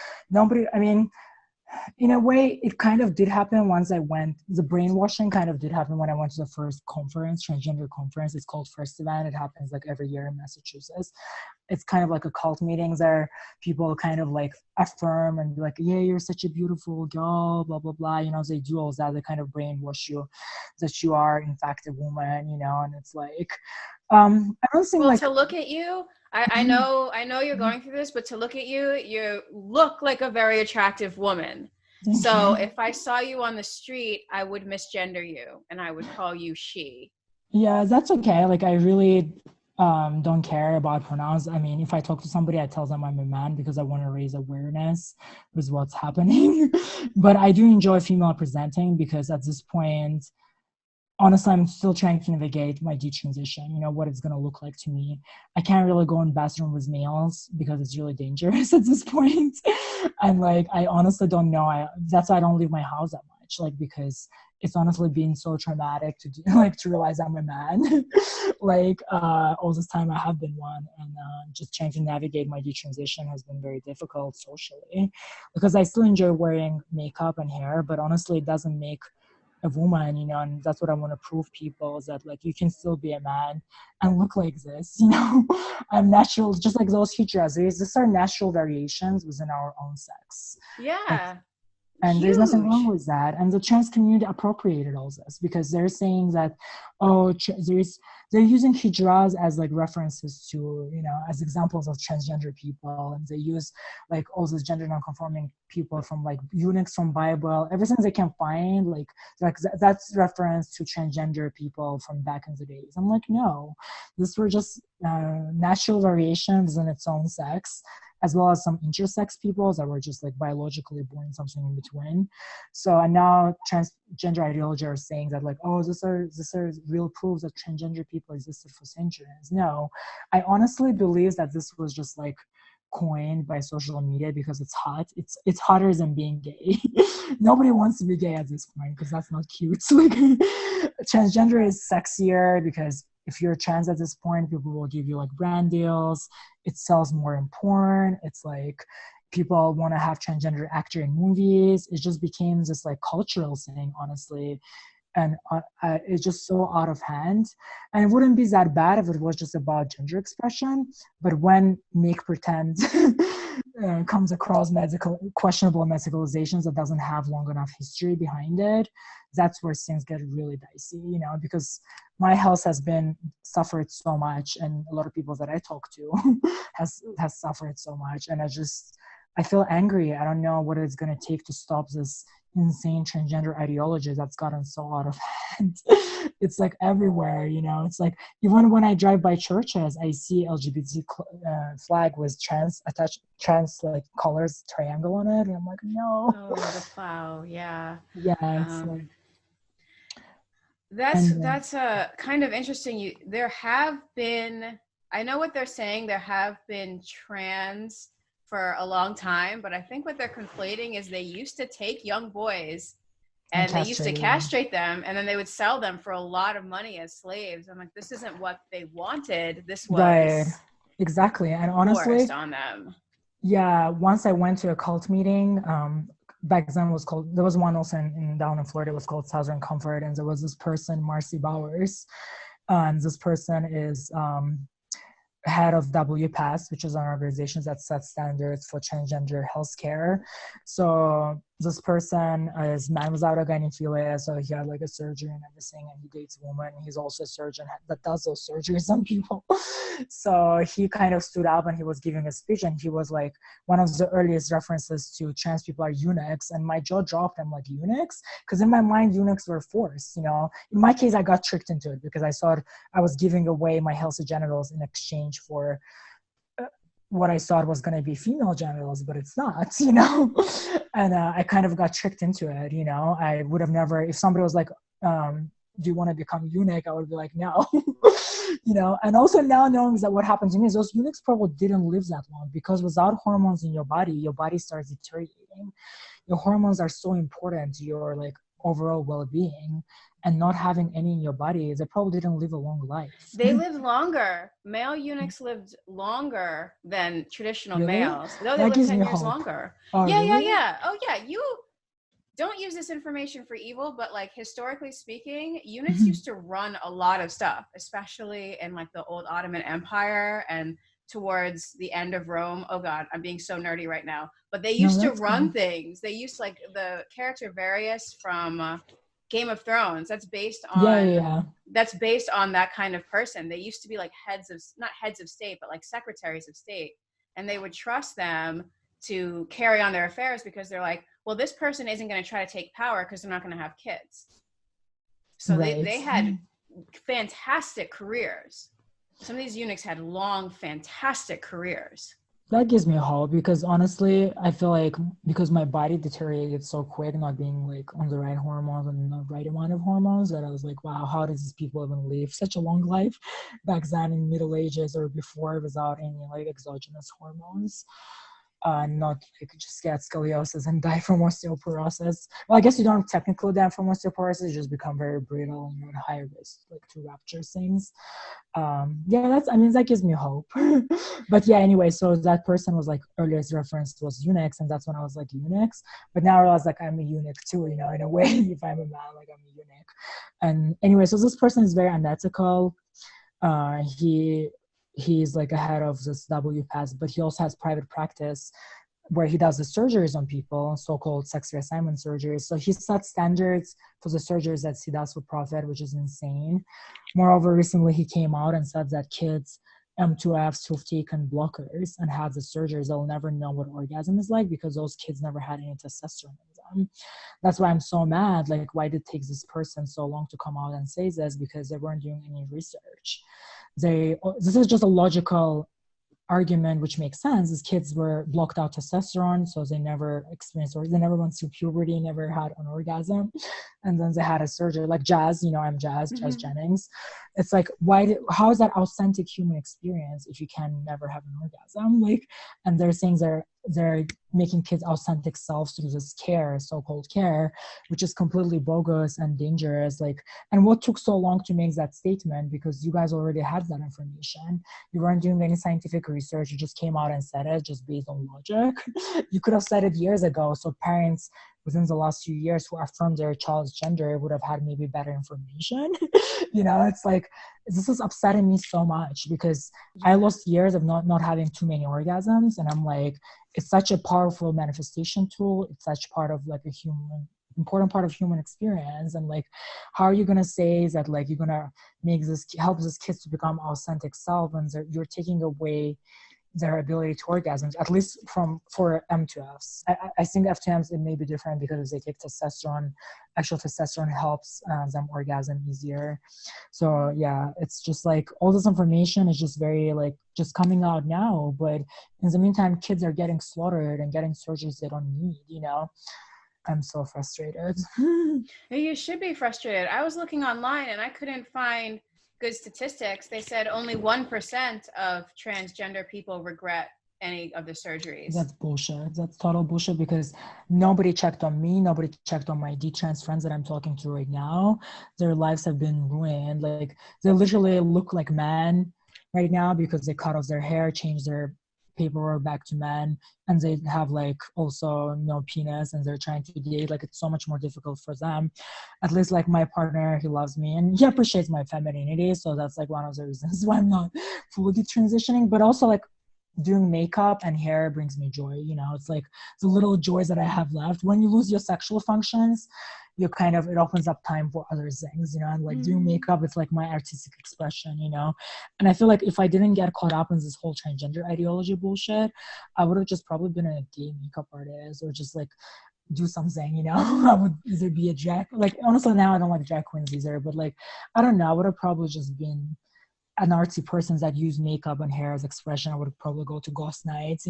Speaker 2: In a way, it kind of did happen once the brainwashing kind of did happen when I went to the first conference, transgender conference. It's called First Event. It happens like every year in Massachusetts. It's kind of like a cult meeting there. People kind of like affirm and be like, yeah, you're such a beautiful girl, blah, blah, blah. You know, they do all that. They kind of brainwash you that you are in fact a woman, you know, and it's like, I don't think
Speaker 1: to look at you, I know you're going through this, but to look at you, you look like a very attractive woman. So if I saw you on the street, I would misgender you and I would call you she.
Speaker 2: Yeah, that's okay. Like, I really don't care about pronouns. I mean, if I talk to somebody, I tell them I'm a man because I want to raise awareness with what's happening. But I do enjoy female presenting because at this point, honestly, I'm still trying to navigate my detransition, you know, what it's going to look like to me. I can't really go in bathroom with males because it's really dangerous at this point. And like, I honestly don't know. That's why I don't leave my house that much, like, because it's honestly been so traumatic to realize I'm a man. All this time I have been one, and just trying to navigate my detransition has been very difficult socially because I still enjoy wearing makeup and hair, but honestly, it doesn't make a woman, you know, and that's what I want to prove people, is that like you can still be a man and look like this, you know. I'm natural, just like those hijras. These are natural variations within our own sex.
Speaker 1: Yeah.
Speaker 2: And there's nothing wrong
Speaker 1: Huge.
Speaker 2: with that. And the trans community appropriated all this because they're saying that, oh, they're using hijras as like references to, you know, as examples of transgender people. And they use like all these gender non-conforming people from like eunuchs from Bible, everything they can find, like that's reference to transgender people from back in the days. I'm like, no, these were just natural variations in its own sex, as well as some intersex people that were just like biologically born something in between. So and now transgender ideology are saying that like, oh, this are real proofs that transgender people existed for centuries. No, I honestly believe that this was just like coined by social media because it's hot. It's hotter than being gay. Nobody wants to be gay at this point because that's not cute. Like transgender is sexier because if you're trans at this point, people will give you like brand deals. It sells more in porn. It's like people want to have transgender actor in movies. It just became this like cultural thing, honestly. And it's just so out of hand. And it wouldn't be that bad if it was just about gender expression. But when make pretend comes across questionable medicalizations that doesn't have long enough history behind it, that's where things get really dicey, you know, because my health has been suffered so much, and a lot of people that I talk to has suffered so much, and I feel angry. I don't know what it's going to take to stop this insane transgender ideology that's gotten so out of hand. It's like everywhere, you know. It's like even when I drive by churches, I see LGBT flag with trans attached, trans like colors triangle on it, and I'm like, no.
Speaker 1: Oh, the plow, yeah.
Speaker 2: Yeah, it's like,
Speaker 1: That's kind of interesting. There have been, I know what they're saying, there have been trans for a long time, but I think what they're conflating is they used to take young boys and they used to castrate them, and then they would sell them for a lot of money as slaves. I'm like, this isn't what they wanted. This was
Speaker 2: right, exactly. And honestly,
Speaker 1: forced on them.
Speaker 2: Yeah, once I went to a cult meeting, back then was called, there was one also down in Florida, it was called Southern Comfort, and there was this person, Marcy Bowers, and this person is head of WPAS, which is an organization that sets standards for transgender healthcare. So this person is man without a gynephilia, so he had like a surgery and everything, and he dates a woman. He's also a surgeon that does those surgeries on people. So he kind of stood up and he was giving a speech, and he was like, one of the earliest references to trans people are eunuchs, and my jaw dropped. I'm like, eunuchs? Because in my mind, eunuchs were forced, you know. In my case, I got tricked into it because I thought I was giving away my healthy genitals in exchange for what I thought was going to be female genitals, but it's not, you know. And I kind of got tricked into it, you know. I would have never, if somebody was like, do you want to become a eunuch? I would be like, no. You know. And also now knowing that what happened to me is those eunuchs probably didn't live that long, because without hormones in your body starts deteriorating. Your hormones are so important to your like overall well-being, and not having any in your body, they probably didn't live a long life.
Speaker 1: They lived longer. Male eunuchs lived longer than traditional
Speaker 2: Really?
Speaker 1: males. No, they
Speaker 2: That
Speaker 1: lived
Speaker 2: gives
Speaker 1: 10
Speaker 2: me
Speaker 1: years
Speaker 2: hope.
Speaker 1: longer.
Speaker 2: Oh,
Speaker 1: yeah,
Speaker 2: really?
Speaker 1: yeah. Oh, yeah. You don't use this information for evil, but like historically speaking, eunuchs used to run a lot of stuff, especially in like the old Ottoman Empire and towards the end of Rome. Oh God, I'm being so nerdy right now. But they used to run things. They used like the character Varys from Game of Thrones. That's based on that's based on that kind of person. They used to be like not heads of state, but like secretaries of state, and they would trust them to carry on their affairs because they're like, well, this person isn't going to try to take power because they're not going to have kids. So they had fantastic careers. Some of these eunuchs had long, fantastic careers.
Speaker 2: That gives me hope, because honestly, I feel like because my body deteriorated so quick, not being like on the right hormones and the right amount of hormones, that I was like, wow, how does these people even live such a long life back then in Middle Ages or before without any like exogenous hormones? Not like just get scoliosis and die from osteoporosis. Well, I guess you don't technically die from osteoporosis, you just become very brittle and you're at high risk like to rupture things. That gives me hope. But yeah, anyway, so that person was like, earliest reference was eunuchs, and that's when I was like, eunuchs. But now I realize like I'm a eunuch too, you know, in a way. If I'm a man, like I'm a eunuch. And anyway, so this person is very unethical. He's like a head of this WPAS, but he also has private practice where he does the surgeries on people, so-called sex reassignment surgeries. So he sets standards for the surgeries that he does for profit, which is insane. Moreover, recently he came out and said that kids M2Fs who've taken blockers and had the surgeries, they'll never know what orgasm is like because those kids never had any testosterone in them. That's why I'm so mad. Like, why did it take this person so long to come out and say this? Because they weren't doing any research. This is just a logical argument, which makes sense, is kids were blocked out testosterone, so they never experienced, or they never went through puberty, never had an orgasm, and then they had a surgery. Like Jazz, I'm Jazz Jennings. It's like, how is that authentic human experience if you can never have an orgasm? Like, and they're saying they're making kids authentic selves through this care, so-called care, which is completely bogus and dangerous. Like, and what took so long to make that statement? Because you guys already had that information. You weren't doing any scientific research. You just came out and said it just based on logic. You could have said it years ago. So parents within the last few years who affirmed their child's gender would have had maybe better information. It's like, this is upsetting me so much because I lost years of not having too many orgasms. And I'm like, it's such a powerful manifestation tool. It's such part of like important part of human experience. And like, how are you going to say that like you're going to help this kids to become authentic self and you're taking away their ability to orgasm, at least for M2Fs. I think F2Ms, it may be different because they take testosterone. Actual testosterone helps them orgasm easier. So yeah, it's just like all this information is just very like just coming out now. But in the meantime, kids are getting slaughtered and getting surgeries they don't need, I'm so frustrated.
Speaker 1: You should be frustrated. I was looking online and I couldn't find good statistics. They said only 1% of transgender people regret any of the surgeries.
Speaker 2: That's bullshit. That's total bullshit because nobody checked on me. Nobody checked on my detrans friends that I'm talking to right now. Their lives have been ruined. Like, they literally look like men right now because they cut off their hair, changed their paperwork back to men, and they have like also no penis and they're trying to date. Like, it's so much more difficult for them. At least like my partner, he loves me and he appreciates my femininity, so that's like one of the reasons why I'm not fully transitioning. But also like doing makeup and hair brings me joy. It's like the little joys that I have left. When you lose your sexual functions, it opens up time for other things, and like doing makeup, it's like my artistic expression, and I feel like if I didn't get caught up in this whole transgender ideology bullshit, I would have just probably been a gay makeup artist or just like do something, I would either be a drag, like honestly now I don't like drag queens either, but like I don't know, I would have probably just been an artsy person that use makeup and hair as expression. I would probably go to ghost nights,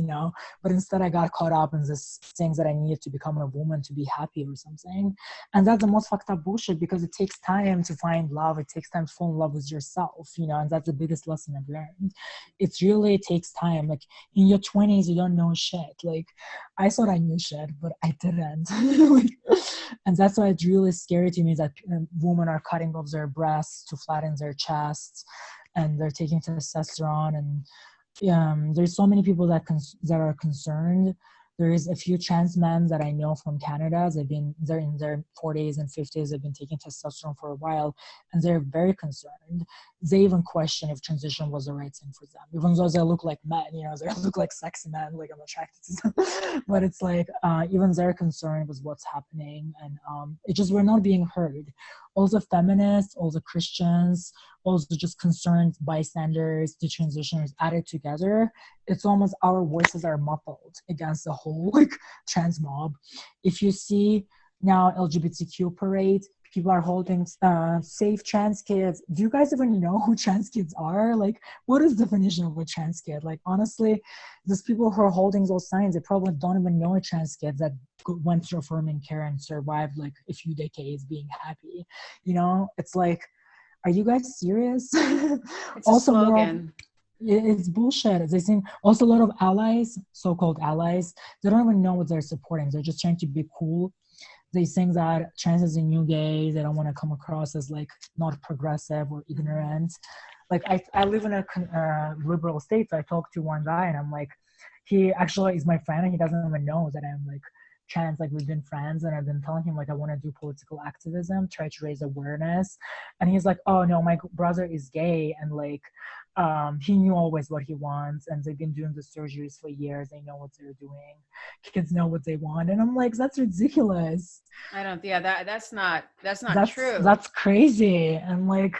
Speaker 2: but instead I got caught up in this things that I needed to become a woman to be happy or something. And that's the most fucked up bullshit because it takes time to find love. It takes time to fall in love with yourself, and that's the biggest lesson I've learned. It really takes time. Like in your 20s, you don't know shit. Like I thought I knew shit, but I didn't. And that's why it's really scary to me that women are cutting off their breasts to flatten their chests, and they're taking testosterone, and there's so many people that are concerned. There is a few trans men that I know from Canada. They're in their 40s and 50s. They've been taking testosterone for a while, and they're very concerned. They even question if transition was the right thing for them, even though they look like men. They look like sexy men. Like I'm attracted to them, but it's like even they're concerned with what's happening, and it just we're not being heard. All the feminists, all the Christians, also just concerned bystanders, the transitioners added together, it's almost our voices are muffled against the whole like trans mob. If you see now LGBTQ parade, people are holding safe trans kids. Do you guys even know who trans kids are? Like, what is the definition of a trans kid? Like, honestly, those people who are holding those signs, they probably don't even know a trans kid that went through affirming care and survived like a few decades being happy. It's like, are you guys serious?
Speaker 1: It's
Speaker 2: also,
Speaker 1: a slogan.
Speaker 2: It's bullshit. They think also a lot of allies, so-called allies, they don't even know what they're supporting. They're just trying to be cool. They think that trans is a new gay. They don't want to come across as like not progressive or ignorant. Like I live in a liberal state. So I talked to one guy and I'm like, he actually is my friend and he doesn't even know that I'm like trans. Like we've been friends and I've been telling him like I want to do political activism, try to raise awareness. And he's like, oh no, my brother is gay and like He knew always what he wants, and they've been doing the surgeries for years. They know what they're doing. Kids know what they want, and I'm like, that's ridiculous.
Speaker 1: I don't. Yeah, that's not true.
Speaker 2: That's crazy. And like,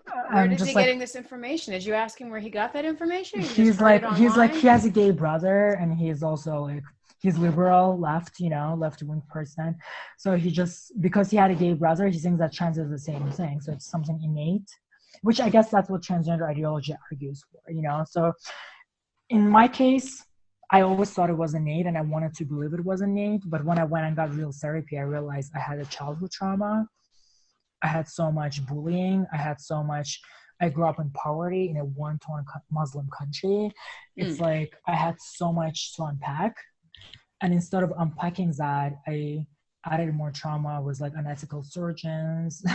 Speaker 1: Where
Speaker 2: I'm
Speaker 1: is he
Speaker 2: just like,
Speaker 1: getting this information? Did you ask him where he got that information? You just
Speaker 2: he's
Speaker 1: heard it
Speaker 2: like,
Speaker 1: online?
Speaker 2: he has a gay brother, and he's also like, he's liberal, left, left wing person. So he just, because he had a gay brother, he thinks that trans is the same thing. So it's something innate, which I guess that's what transgender ideology argues for. So in my case, I always thought it was innate and I wanted to believe it was innate. But when I went and got real therapy, I realized I had a childhood trauma. I had so much bullying. I grew up in poverty in a war-torn Muslim country. It's like I had so much to unpack. And instead of unpacking that, I added more trauma with like unethical surgeons,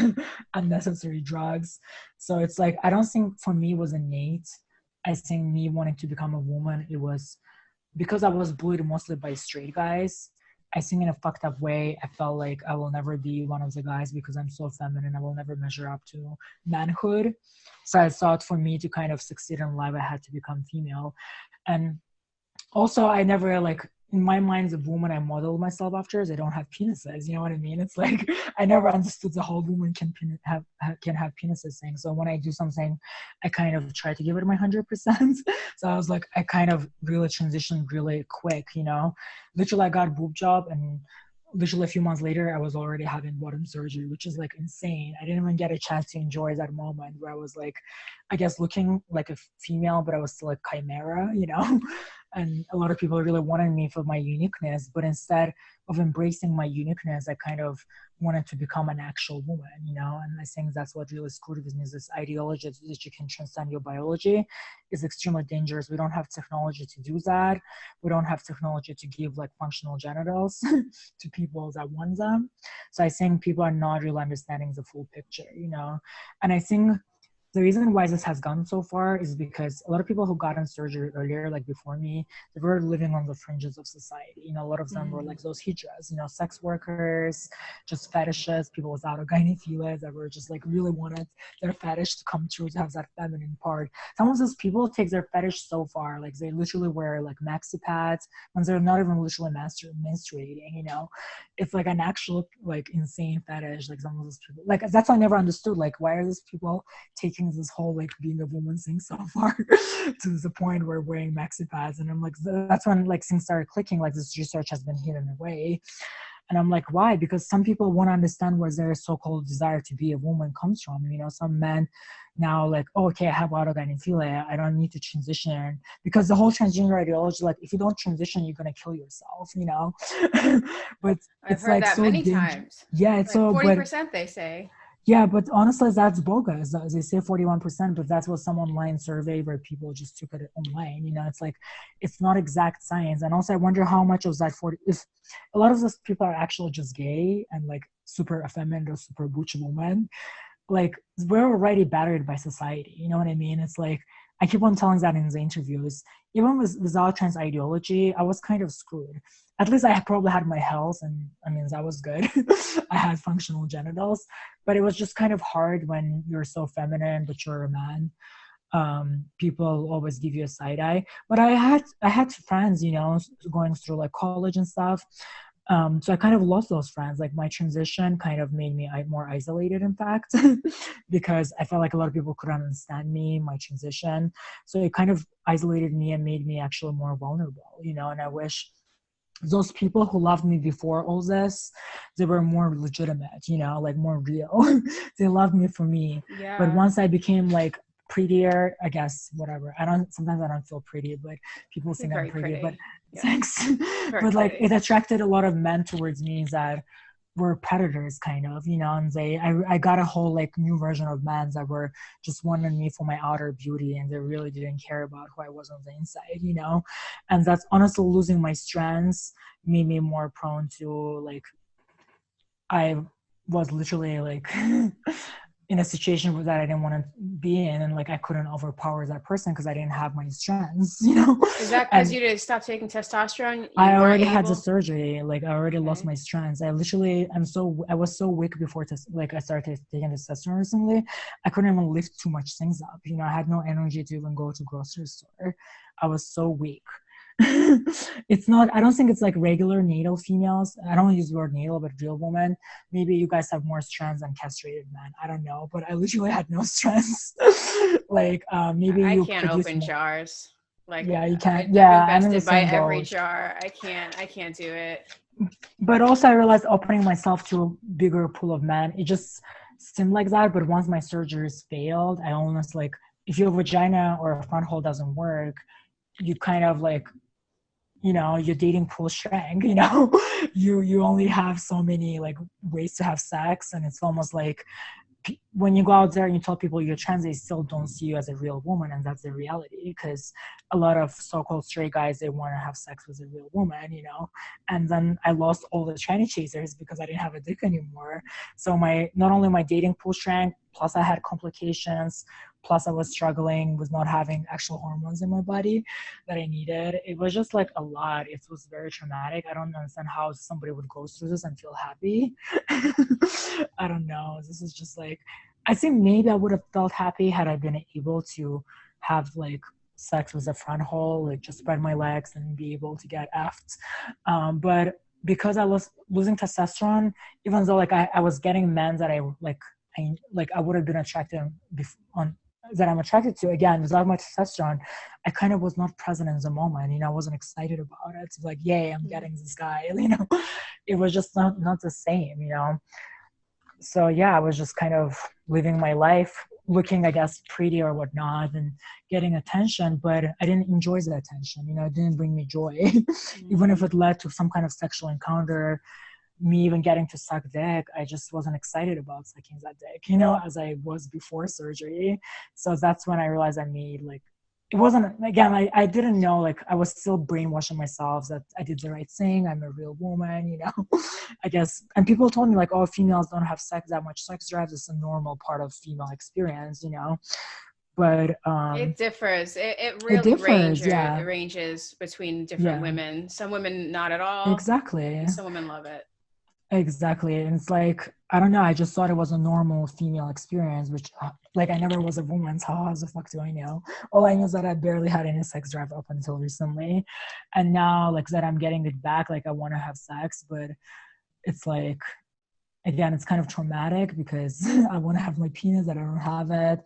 Speaker 2: unnecessary drugs. So it's like, I don't think for me it was innate. I think me wanting to become a woman, it was because I was bullied mostly by straight guys. I think in a fucked up way, I felt like I will never be one of the guys because I'm so feminine. I will never measure up to manhood. So I thought for me to kind of succeed in life, I had to become female. And also, I never like, in my mind, the woman I modeled myself after, they don't have penises. You know what I mean? It's like I never understood the whole woman can have penises thing. So when I do something, I kind of try to give it my 100%. So I was like, I kind of really transitioned really quick. Literally I got a boob job, and literally a few months later, I was already having bottom surgery, which is like insane. I didn't even get a chance to enjoy that moment where I was like, I guess looking like a female, but I was still a chimera. And a lot of people really wanted me for my uniqueness, but instead of embracing my uniqueness, I kind of wanted to become an actual woman, and I think that's what really screwed with me, is this ideology that you can transcend your biology is extremely dangerous. We don't have technology to do that. We don't have technology to give like functional genitals to people that want them. So I think people are not really understanding the full picture, and I think the reason why this has gone so far is because a lot of people who got in surgery earlier, like before me, they were living on the fringes of society. A lot of them were like those hijras, sex workers, just fetishes, people without a gynephilia that were just like really wanted their fetish to come true, to have that feminine part. Some of those people take their fetish so far, like they literally wear like maxi pads when they're not even literally menstruating. It's like an actual like insane fetish. Like some of those people, like that's why I never understood. Like, why are these people taking this whole like being a woman thing so far to the point where wearing maxi pads? And I'm like, that's when like things started clicking. Like this research has been hidden away. And I'm like, why? Because some people want to understand where their so-called desire to be a woman comes from. Some men now like, oh, okay, I have autogynephilia, I don't need to transition, because the whole transgender ideology, like if you don't transition, you're gonna kill yourself. But
Speaker 1: I've
Speaker 2: it's
Speaker 1: heard
Speaker 2: like
Speaker 1: that
Speaker 2: so
Speaker 1: many times.
Speaker 2: Yeah, it's
Speaker 1: like
Speaker 2: so
Speaker 1: 40%, they say.
Speaker 2: Yeah, but honestly, that's bogus. They say 41%, but that's what some online survey where people just took it online. It's like, it's not exact science. And also, I wonder how much of that 40, if a lot of those people are actually just gay and like super effeminate or super butch women, like we're already battered by society. You know what I mean? It's like, I keep on telling that in the interviews, even without trans ideology, I was kind of screwed. At least I probably had my health, and I mean, that was good. I had functional genitals, but it was just kind of hard when you're so feminine, but you're a man. People always give you a side eye. But I had friends, going through like college and stuff. So I kind of lost those friends. Like my transition kind of made me more isolated, in fact, because I felt like a lot of people couldn't understand me, my transition. So it kind of isolated me and made me actually more vulnerable, and I wish those people who loved me before all this, they were more legitimate, like more real. They loved me for me.
Speaker 1: Yeah.
Speaker 2: But once I became like prettier, I guess, whatever. Sometimes I don't feel pretty, but people think I'm pretty. But yeah. Thanks. But like it attracted a lot of men towards me that were predators, kind of, and I got a whole like new version of men that were just wanting me for my outer beauty, and they really didn't care about who I was on the inside, and that's honestly losing my strengths made me more prone to like, I was literally like in a situation that I didn't want to be in, and like I couldn't overpower that person because I didn't have my strengths, you know.
Speaker 1: Is that because you didn't stop taking testosterone?
Speaker 2: I
Speaker 1: weren't
Speaker 2: already had the
Speaker 1: able?
Speaker 2: surgery. Like I already lost my strength. I was so weak before like I started taking testosterone recently. I couldn't even lift too much things up. You know, I had no energy to even go to grocery store. I was so weak. It's not, I don't think it's like regular natal females. I don't use the word natal, but real women. Maybe you guys have more strength than castrated men. I don't know, but I literally had no strength. Like maybe
Speaker 1: I
Speaker 2: you
Speaker 1: can't
Speaker 2: produce
Speaker 1: open
Speaker 2: more.
Speaker 1: jars. Like
Speaker 2: Yeah, you can't.
Speaker 1: I've
Speaker 2: Yeah, I'm in the
Speaker 1: invested by
Speaker 2: same
Speaker 1: every
Speaker 2: boat.
Speaker 1: jar. I can't do it.
Speaker 2: But also I realized opening myself to a bigger pool of men, it just seemed like that. But once my surgeries failed, I almost like, if your vagina or a front hole doesn't work, you kind of like, you know, your dating pool shrank, you know. You only have so many like ways to have sex, and it's almost like when you go out there and you tell people you're trans, they still don't see you as a real woman, and that's the reality. Because a lot of so-called straight guys, they want to have sex with a real woman, you know. And then I lost all the tranny chasers because I didn't have a dick anymore. So my, not only my dating pool shrank, plus I had complications, plus I was struggling with not having actual hormones in my body that I needed. It was just like a lot. It was very traumatic. I don't understand how somebody would go through this and feel happy. I don't know. This is just like, I think maybe I would have felt happy had I been able to have like sex with a front hole, like just spread my legs and be able to get effed. But because I was losing testosterone, even though like I was getting men that I would have been attracted on, that I'm attracted to, again, without my testosterone, I kind of was not present in the moment. You know, I wasn't excited about it. It's like, yay, I'm getting this guy. You know, it was just not the same. You know, so yeah, I was just kind of living my life, looking, I guess, pretty or whatnot, and getting attention, but I didn't enjoy the attention. You know, it didn't bring me joy, even if it led to some kind of sexual encounter. Me even getting to suck dick, I just wasn't excited about sucking that dick, you know, as I was before surgery. So that's when I realized I made like, it wasn't, again, I didn't know, like I was still brainwashing myself that I did the right thing, I'm a real woman, you know. I guess, and people told me like, oh, females don't have that much sex drive, it's a normal part of female experience, you know. But
Speaker 1: It differs. It
Speaker 2: it
Speaker 1: really
Speaker 2: differs, yeah.
Speaker 1: ranges between different
Speaker 2: Yeah,
Speaker 1: women. Some women not at all,
Speaker 2: exactly.
Speaker 1: and some women love it.
Speaker 2: Exactly. And it's like, I don't know, I just thought it was a normal female experience, which, like, I never was a woman, so how the fuck do I know? All I know is that I barely had any sex drive up until recently. And now, like, that I'm getting it back, like, I want to have sex, but it's like, again, it's kind of traumatic because I want to have my penis, I don't have it.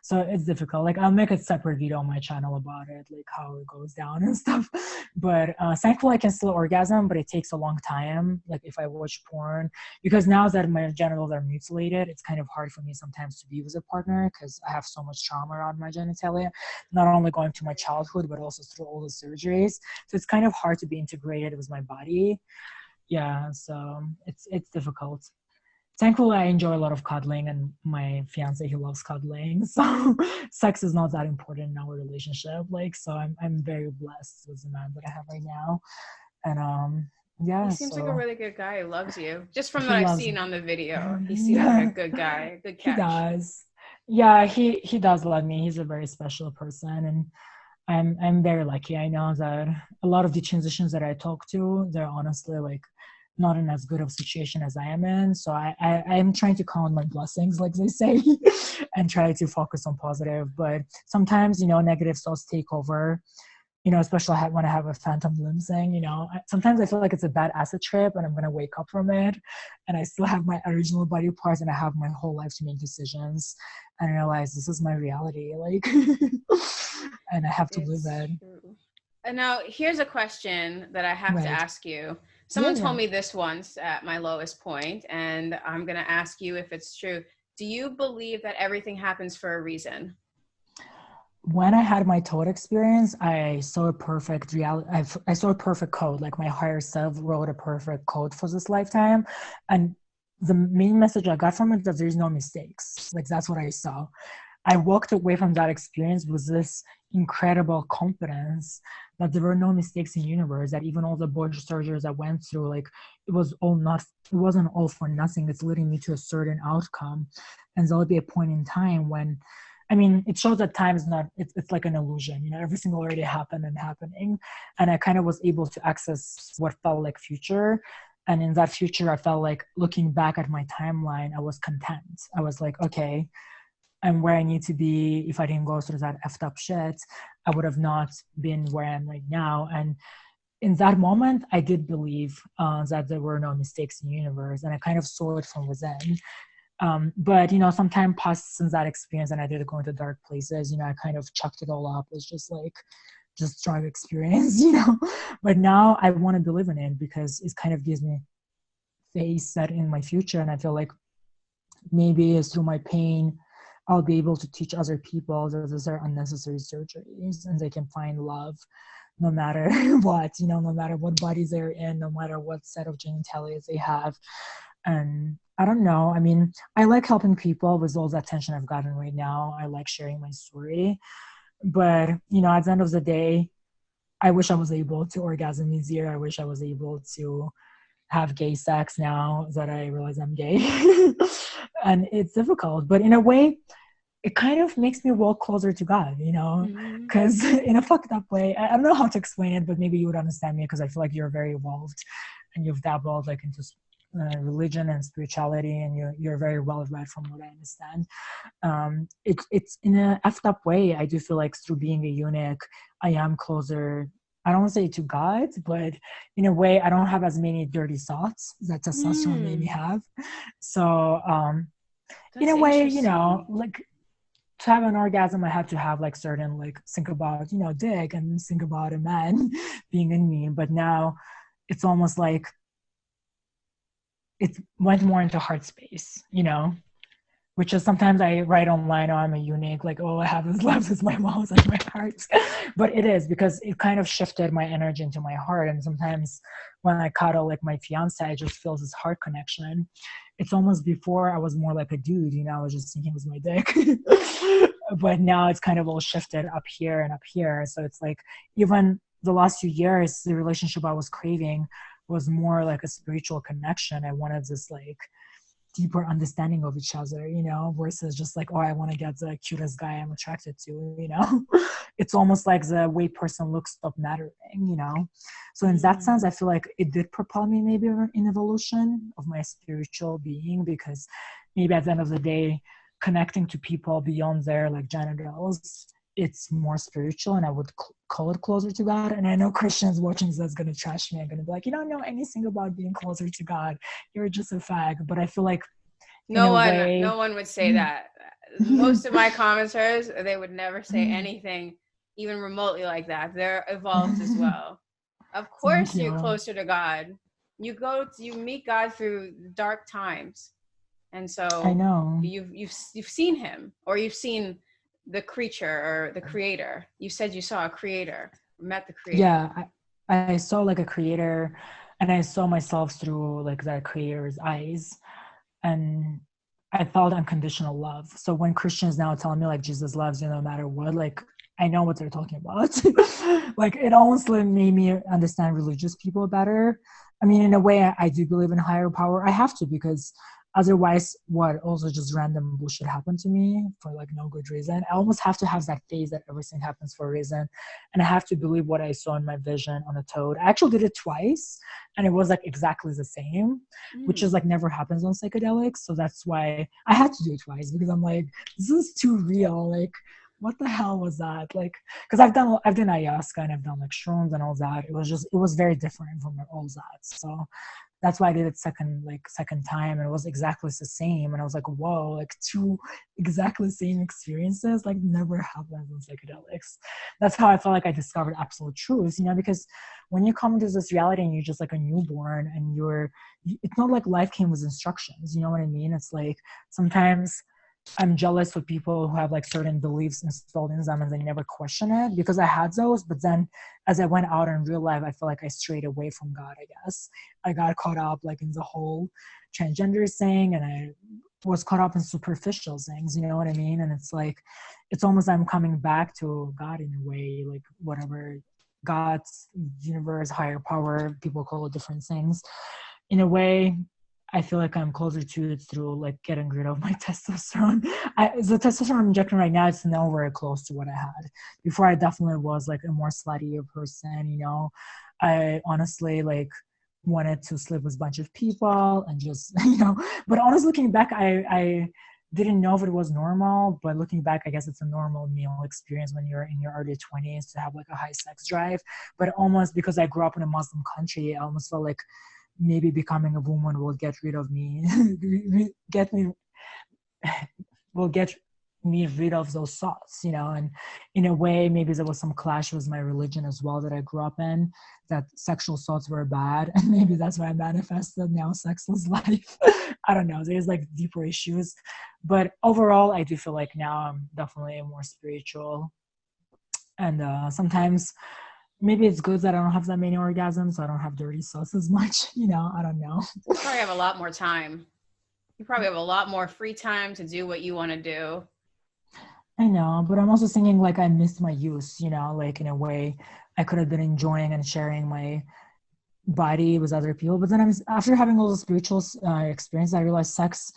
Speaker 2: So it's difficult. Like I'll make a separate video on my channel about it, like how it goes down and stuff. But thankfully I can still orgasm, but it takes a long time. Like if I watch porn, because now that my genitals are mutilated, it's kind of hard for me sometimes to be with a partner because I have so much trauma around my genitalia, not only going to my childhood, but also through all the surgeries. So it's kind of hard to be integrated with my body. Yeah, so it's difficult. Thankfully, I enjoy a lot of cuddling, and my fiance, he loves cuddling. So sex is not that important in our relationship. Like, so I'm very blessed with the man that I have right now. And yeah,
Speaker 1: He seems like a
Speaker 2: so
Speaker 1: really good guy who loves you. Just from
Speaker 2: he
Speaker 1: what I've
Speaker 2: loves
Speaker 1: seen
Speaker 2: me.
Speaker 1: on the video, he seems like a
Speaker 2: Yeah,
Speaker 1: good guy, a good
Speaker 2: he
Speaker 1: catch.
Speaker 2: does. Yeah, he does love me. He's a very special person, and I'm very lucky. I know that a lot of the transitions that I talk to, they're honestly like not in as good of a situation as I am in. So I'm trying to count my blessings, like they say, and try to focus on positive. But sometimes, you know, negative thoughts take over, you know, especially when I have a phantom limb thing, you know, sometimes I feel like it's a bad acid trip and I'm going to wake up from it. And I still have my original body parts and I have my whole life to make decisions and realize this is my reality. Like, and I have to live
Speaker 1: It's
Speaker 2: it.
Speaker 1: true. And now here's a question that I have to
Speaker 2: Right.
Speaker 1: ask you.
Speaker 2: Yeah,
Speaker 1: Someone
Speaker 2: yeah.
Speaker 1: told me this once at my lowest point, and I'm going to ask you if it's true. Do you believe that everything happens for a reason?
Speaker 2: When I had my Toad experience, I saw a perfect reality. I saw a perfect code. Like my higher self wrote a perfect code for this lifetime, and the main message I got from it is that there's no mistakes. Like that's what I saw. I walked away from that experience with this incredible confidence that there were no mistakes in the universe, that even all the board surgeries I went through, like it wasn't all for nothing. It's leading me to a certain outcome. And there'll be a point in time when, I mean, it shows that time is not, it's like an illusion, you know, everything already happened and happening. And I kind of was able to access what felt like future. And in that future, I felt like looking back at my timeline, I was content. I was like, okay, I'm where I need to be. If I didn't go through that effed up shit, I would have not been where I am right now. And in that moment, I did believe that there were no mistakes in the universe, and I kind of saw it from within. But, you know, some time passed since that experience, and I did go into dark places. You know, I kind of chucked it all up. It's just like, just drug experience, you know. But now I want to believe in it because it kind of gives me faith set in my future, and I feel like maybe it's through my pain I'll be able to teach other people that those are unnecessary surgeries and they can find love no matter what, you know, no matter what bodies they're in, no matter what set of genitalia they have. And I don't know. I mean, I like helping people with all the attention I've gotten right now. I like sharing my story. But, you know, at the end of the day, I wish I was able to orgasm easier. I wish I was able to have gay sex now that I realize I'm gay. And it's difficult. But in a way, it kind of makes me walk closer to God, you know, because in a fucked up way, I don't know how to explain it, but maybe you would understand me because I feel like you're very evolved and you've dabbled like into religion and spirituality, and you're very well read from what I understand. It's in a effed up way. I do feel like through being a eunuch, I am closer. I don't want to say to God, but in a way, I don't have as many dirty thoughts that testosterone made me have. So, in a way, you know, like, to have an orgasm, I had to have like certain, like, think about, you know, dick and think about a man being in me. But now it's almost like it went more into heart space, you know, which is sometimes I write online, oh, I'm a eunuch, like, oh, I have his love as my mouth and my heart. But it is because it kind of shifted my energy into my heart. And sometimes when I cuddle like my fiance, I just feel this heart connection. It's almost before I was more like a dude, you know, I was just thinking it was my dick. But now it's kind of all shifted up here and up here. So it's like, even the last few years, the relationship I was craving was more like a spiritual connection. I wanted this like deeper understanding of each other, you know, versus just like, oh, I want to get the cutest guy I'm attracted to, you know. It's almost like the way person looks stopped mattering, you know. So in that sense, I feel like it did propel me maybe in evolution of my spiritual being, because maybe at the end of the day, connecting to people beyond their like genitals, it's more spiritual, and I would call it closer to God. And I know Christians watching this is going to trash me. I'm going to be like, you don't know anything about being closer to God. You're just a fag. But I feel like
Speaker 1: no one would say that. Most of my commenters, they would never say anything even remotely like that. They're evolved as well. Of course, you're closer to God. You meet God through dark times, and so
Speaker 2: I know
Speaker 1: you've seen him, or you've seen the creature or the creator. You said you saw a creator, met the creator.
Speaker 2: Yeah, I saw like a creator, and I saw myself through like that creator's eyes, and I felt unconditional love. So when Christians now tell me like Jesus loves you no matter what, like, I know what they're talking about. Like, it almost made me understand religious people better. I mean, in a way, I do believe in higher power. I have to, because otherwise, also just random bullshit happened to me for like no good reason. I almost have to have that phase that everything happens for a reason. And I have to believe what I saw in my vision on a toad. I actually did it twice, and it was like exactly the same, which is like never happens on psychedelics. So that's why I had to do it twice, because I'm like, this is too real. Like, what the hell was that? Like, because I've done ayahuasca and I've done like shrooms and all that. It was very different from all that. So that's why I did it second time, and it was exactly the same. And I was like, whoa, like two exactly same experiences, like never happens in psychedelics. That's how I felt like I discovered absolute truth, you know, because when you come into this reality and you're just like a newborn, and it's not like life came with instructions, you know what I mean? It's like sometimes I'm jealous of people who have like certain beliefs installed in them and they never question it, because I had those. But then as I went out in real life, I feel like I strayed away from God, I guess. I got caught up like in the whole transgender thing, and I was caught up in superficial things, you know what I mean? And it's like, it's almost I'm coming back to God in a way, like whatever, God's universe, higher power, people call it different things. In a way, I feel like I'm closer to it through like getting rid of my testosterone. The testosterone I'm injecting right now, it's nowhere close to what I had. Before, I definitely was like a more sluttier person, you know. I honestly like wanted to sleep with a bunch of people and just, you know, but honestly looking back, I didn't know if it was normal, but looking back, I guess it's a normal male experience when you're in your early 20s to have like a high sex drive. But almost because I grew up in a Muslim country, I almost felt like maybe becoming a woman will get rid of me, will get me rid of those thoughts, you know. And in a way, maybe there was some clash with my religion as well that I grew up in, that sexual thoughts were bad, and maybe that's why I manifested now sexless life. I don't know, there's like deeper issues, but overall I do feel like now I'm definitely more spiritual. And sometimes maybe it's good that I don't have that many orgasms, so I don't have dirty thoughts as much, you know. I don't know.
Speaker 1: You probably have a lot more time. You probably have a lot more free time to do what you want to do.
Speaker 2: I know, but I'm also thinking like I missed my youth, you know, like in a way I could have been enjoying and sharing my body with other people. But then after having all the spiritual experience, I realized sex,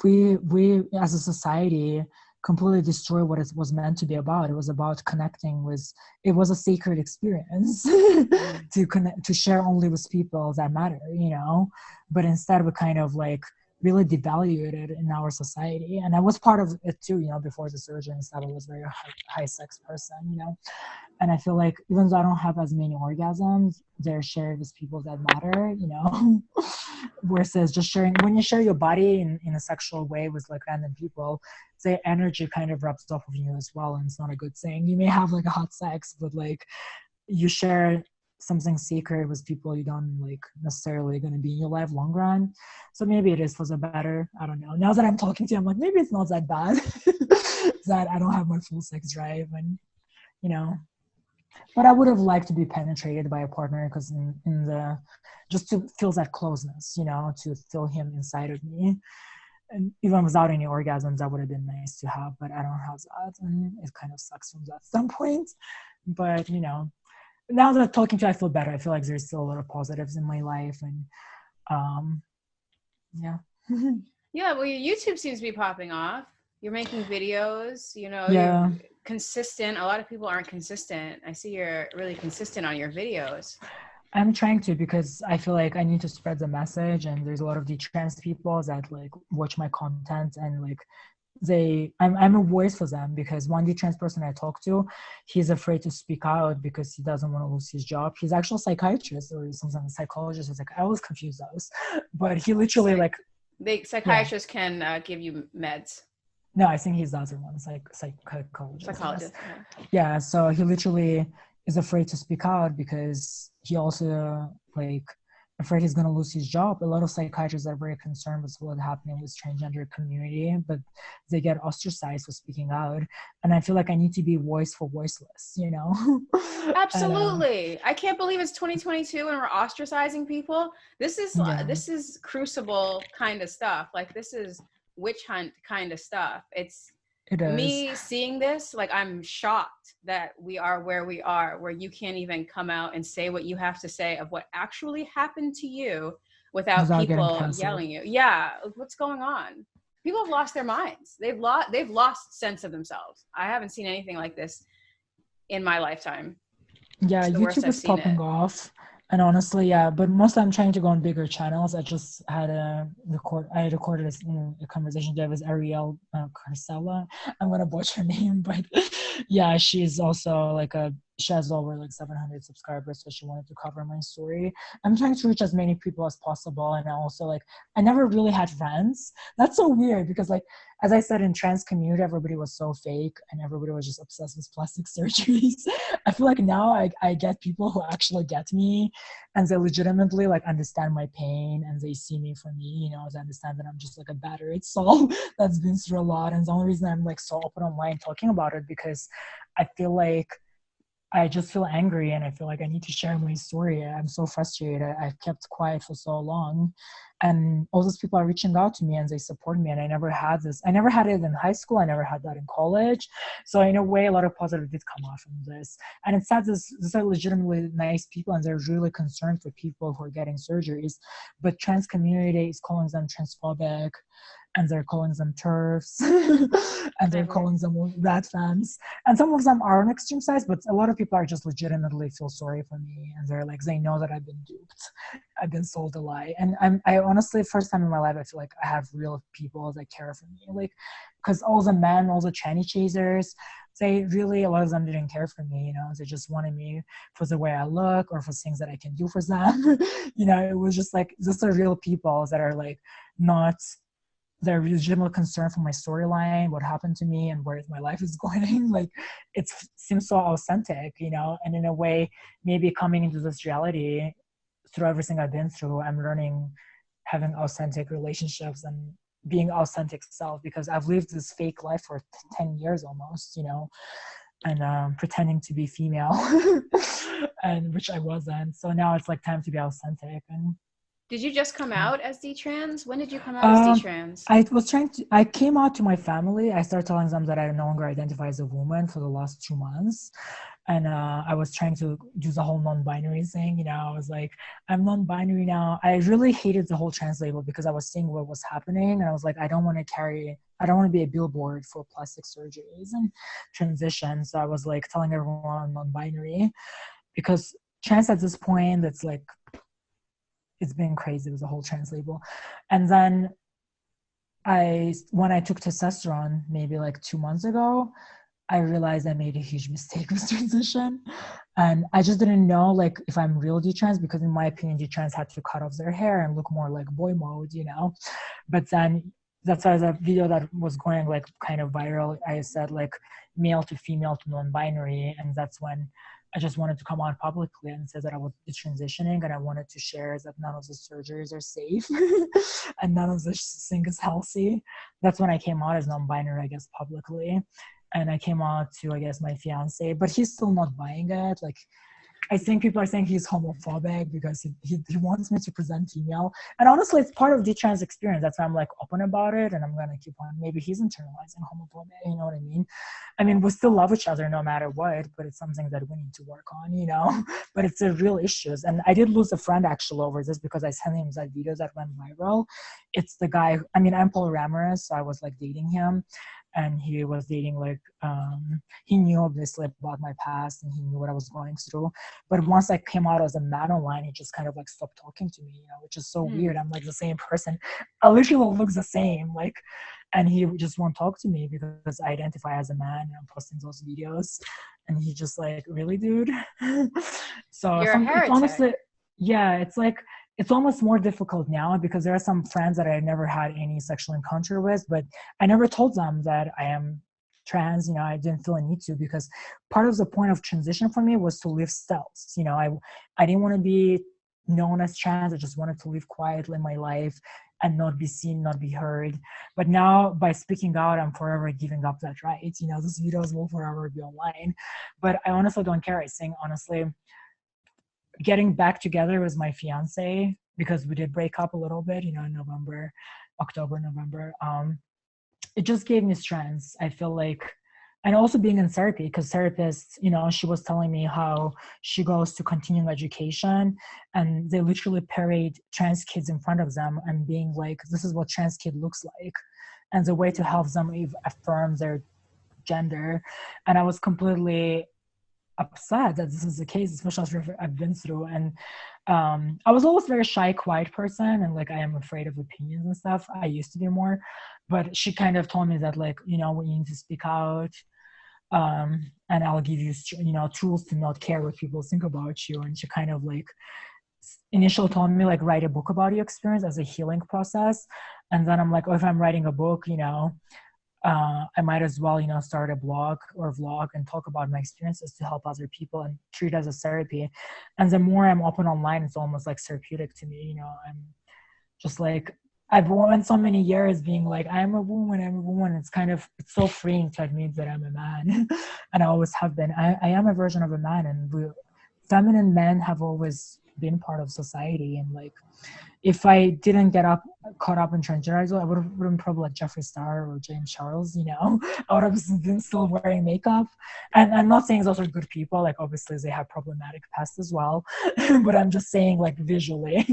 Speaker 2: we as a society completely destroy what it was meant to be about. It was about connecting with, it was a sacred experience to connect, to share only with people that matter, you know. But instead we kind of like really devalued it in our society. And I was part of it too, you know, before the surgery and stuff. I was a very high sex person, you know. And I feel like even though I don't have as many orgasms, they're shared with people that matter, you know. Versus just sharing, when you share your body in a sexual way with like random people, the energy kind of rubs off of you as well, and it's not a good thing. You may have like a hot sex, but like you share something sacred with people you don't like necessarily going to be in your life long run. So maybe it is for the better. I don't know. Now that I'm talking to you, I'm like, maybe it's not that bad that I don't have my full sex drive, and you know. But I would have liked to be penetrated by a partner, because in the, just to feel that closeness, you know, to feel him inside of me. And even without any orgasms, that would have been nice to have, but I don't have that, and it kind of sucks from that standpoint. But you know, now that I'm talking to you, I feel better. I feel like there's still a lot of positives in my life, and yeah.
Speaker 1: Yeah, well, your YouTube seems to be popping off. You're making videos, you know,
Speaker 2: Yeah.
Speaker 1: you're consistent. A lot of people aren't consistent. I see you're really consistent on your videos.
Speaker 2: I'm trying to, because I feel like I need to spread the message, and there's a lot of detrans people that like watch my content, and like I'm a voice for them, because one detrans person I talk to, he's afraid to speak out because he doesn't want to lose his job. He's actually a psychiatrist or something, psychologist. It's like, I always confuse those, but he literally
Speaker 1: Psychiatrists can give you meds.
Speaker 2: No, I think he's the other one, psychologist.
Speaker 1: Psychologist.
Speaker 2: Yeah, so he literally is afraid to speak out because he also like afraid he's going to lose his job. A lot of psychiatrists are very concerned with what's happening with transgender community, but they get ostracized for speaking out. And I feel like I need to be voice for voiceless, you know?
Speaker 1: Absolutely. I can't believe it's 2022 and we're ostracizing people. This is crucible kind of stuff. Like, this is witch hunt kind of stuff. It is. Me seeing this, like, I'm shocked that we are where we are, where you can't even come out and say what you have to say of what actually happened to you without people yelling you. Yeah, what's going on? People have lost their minds. They've lost sense of themselves. I haven't seen anything like this in my lifetime.
Speaker 2: Yeah, YouTube is popping off. And honestly, yeah, but mostly I'm trying to go on bigger channels. I just had recorded a conversation there with Ariel Carcella. I'm going to butcher her name, but yeah, she's also like a she has over like 700 subscribers, so she wanted to cover my story. I'm trying to reach as many people as possible. And I also like, I never really had friends. That's so weird because like, as I said, in trans community, everybody was so fake and everybody was just obsessed with plastic surgeries. I feel like now I get people who actually get me and they legitimately like understand my pain and they see me for me, you know, they understand that I'm just like a battered soul that's been through a lot. And the only reason I'm like so open online talking about it because I feel like I just feel angry and I feel like I need to share my story. I'm so frustrated. I've kept quiet for so long. And all those people are reaching out to me and they support me. And I never had this. I never had it in high school. I never had that in college. So in a way, a lot of positive did come out from this. And it's sad, these are legitimately nice people and they're really concerned for people who are getting surgeries. But trans community is calling them transphobic and they're calling them TERFs and they're calling them rat fans. And some of them are on extreme sides, but a lot of people are just legitimately feel sorry for me. And they're like, they know that I've been duped. I've been sold a lie. And I honestly, first time in my life, I feel like I have real people that care for me. Like, because all the men, all the tranny chasers, they really, a lot of them didn't care for me, you know, they just wanted me for the way I look or for things that I can do for them. You know, it was just like, these are real people that are like not, they're legitimate concern for my storyline, what happened to me and where my life is going. Like it seems so authentic, you know, and in a way, maybe coming into this reality through everything I've been through, I'm learning having authentic relationships and being authentic self because I've lived this fake life for 10 years almost, you know, and pretending to be female and which I wasn't. So now it's like time to be authentic. And
Speaker 1: did you just come out as detrans? When did you come out as detrans?
Speaker 2: I came out to my family. I started telling them that I no longer identify as a woman for the last 2 months. And I was trying to do the whole non-binary thing. You know, I was like, I'm non-binary now. I really hated the whole trans label because I was seeing what was happening. And I was like, I don't want to be a billboard for plastic surgeries and transition. So I was like telling everyone I'm non-binary because trans at this point, it's like, it's been crazy with the whole trans label. And then when I took testosterone maybe like 2 months ago, I realized I made a huge mistake with transition. And I just didn't know like if I'm real detrans because in my opinion, detrans had to cut off their hair and look more like boy mode, you know? But then that's why the video that was going like kind of viral, I said like male to female to non-binary. And that's when I just wanted to come out publicly and say that I was detransitioning and I wanted to share that none of the surgeries are safe and none of this thing is healthy. That's when I came out as non-binary, I guess, publicly. And I came out to, I guess, my fiance, but he's still not buying it. Like, I think people are saying he's homophobic because he wants me to present female. And honestly, it's part of the trans experience. That's why I'm like open about it. And I'm going to keep on. Maybe he's internalizing homophobia. You know what I mean? I mean, we still love each other no matter what, but it's something that we need to work on, you know? But it's a real issues. And I did lose a friend actually over this because I sent him that video that went viral. It's the guy, I mean, I'm polyamorous, so I was like dating him. And he was dating like, he knew obviously about my past and he knew what I was going through. But once I came out as a man online, he just kind of like stopped talking to me, you know, which is so weird. I'm like the same person. I literally look the same, like, and he just won't talk to me because I identify as a man and I'm posting those videos. And he just like, really, dude? So
Speaker 1: you're a heretic.
Speaker 2: Honestly, yeah, it's like, it's almost more difficult now because there are some friends that I never had any sexual encounter with, but I never told them that I am trans. You know, I didn't feel a need to because part of the point of transition for me was to live stealth. You know, I didn't want to be known as trans. I just wanted to live quietly in my life and not be seen, not be heard. But now by speaking out, I'm forever giving up that right. You know, those videos will forever be online. But I honestly don't care. I think honestly, getting back together with my fiance because we did break up a little bit, you know, in October, November. It just gave me strength. I feel like, and also being in therapy because therapists, you know, she was telling me how she goes to continuing education and they literally parade trans kids in front of them and being like, this is what trans kid looks like. And the way to help them affirm their gender. And I was completely upset that this is the case, especially after I've been through. And I was always a very shy, quiet person, and like I am afraid of opinions and stuff. I used to be more, but she kind of told me that like, you know, we need to speak out And I'll give you, tools to not care what people think about you. And she kind of like initially told me like write a book about your experience as a healing process. And then I'm like, oh, if I'm writing a book, I might as well, start a blog or vlog and talk about my experiences to help other people and treat it as a therapy. And the more I'm open online, it's almost like therapeutic to me. I'm just like, I've went so many years being like, I'm a woman. It's so freeing to admit that I'm a man. And I always have been. I am a version of a man, and feminine men have always been part of society. And like, if I didn't get caught up in transgenderism, I would have been probably like Jeffree Star or James Charles, I would have been still wearing makeup. And I'm not saying those are good people. Like, obviously they have problematic past as well. But I'm just saying, like, visually,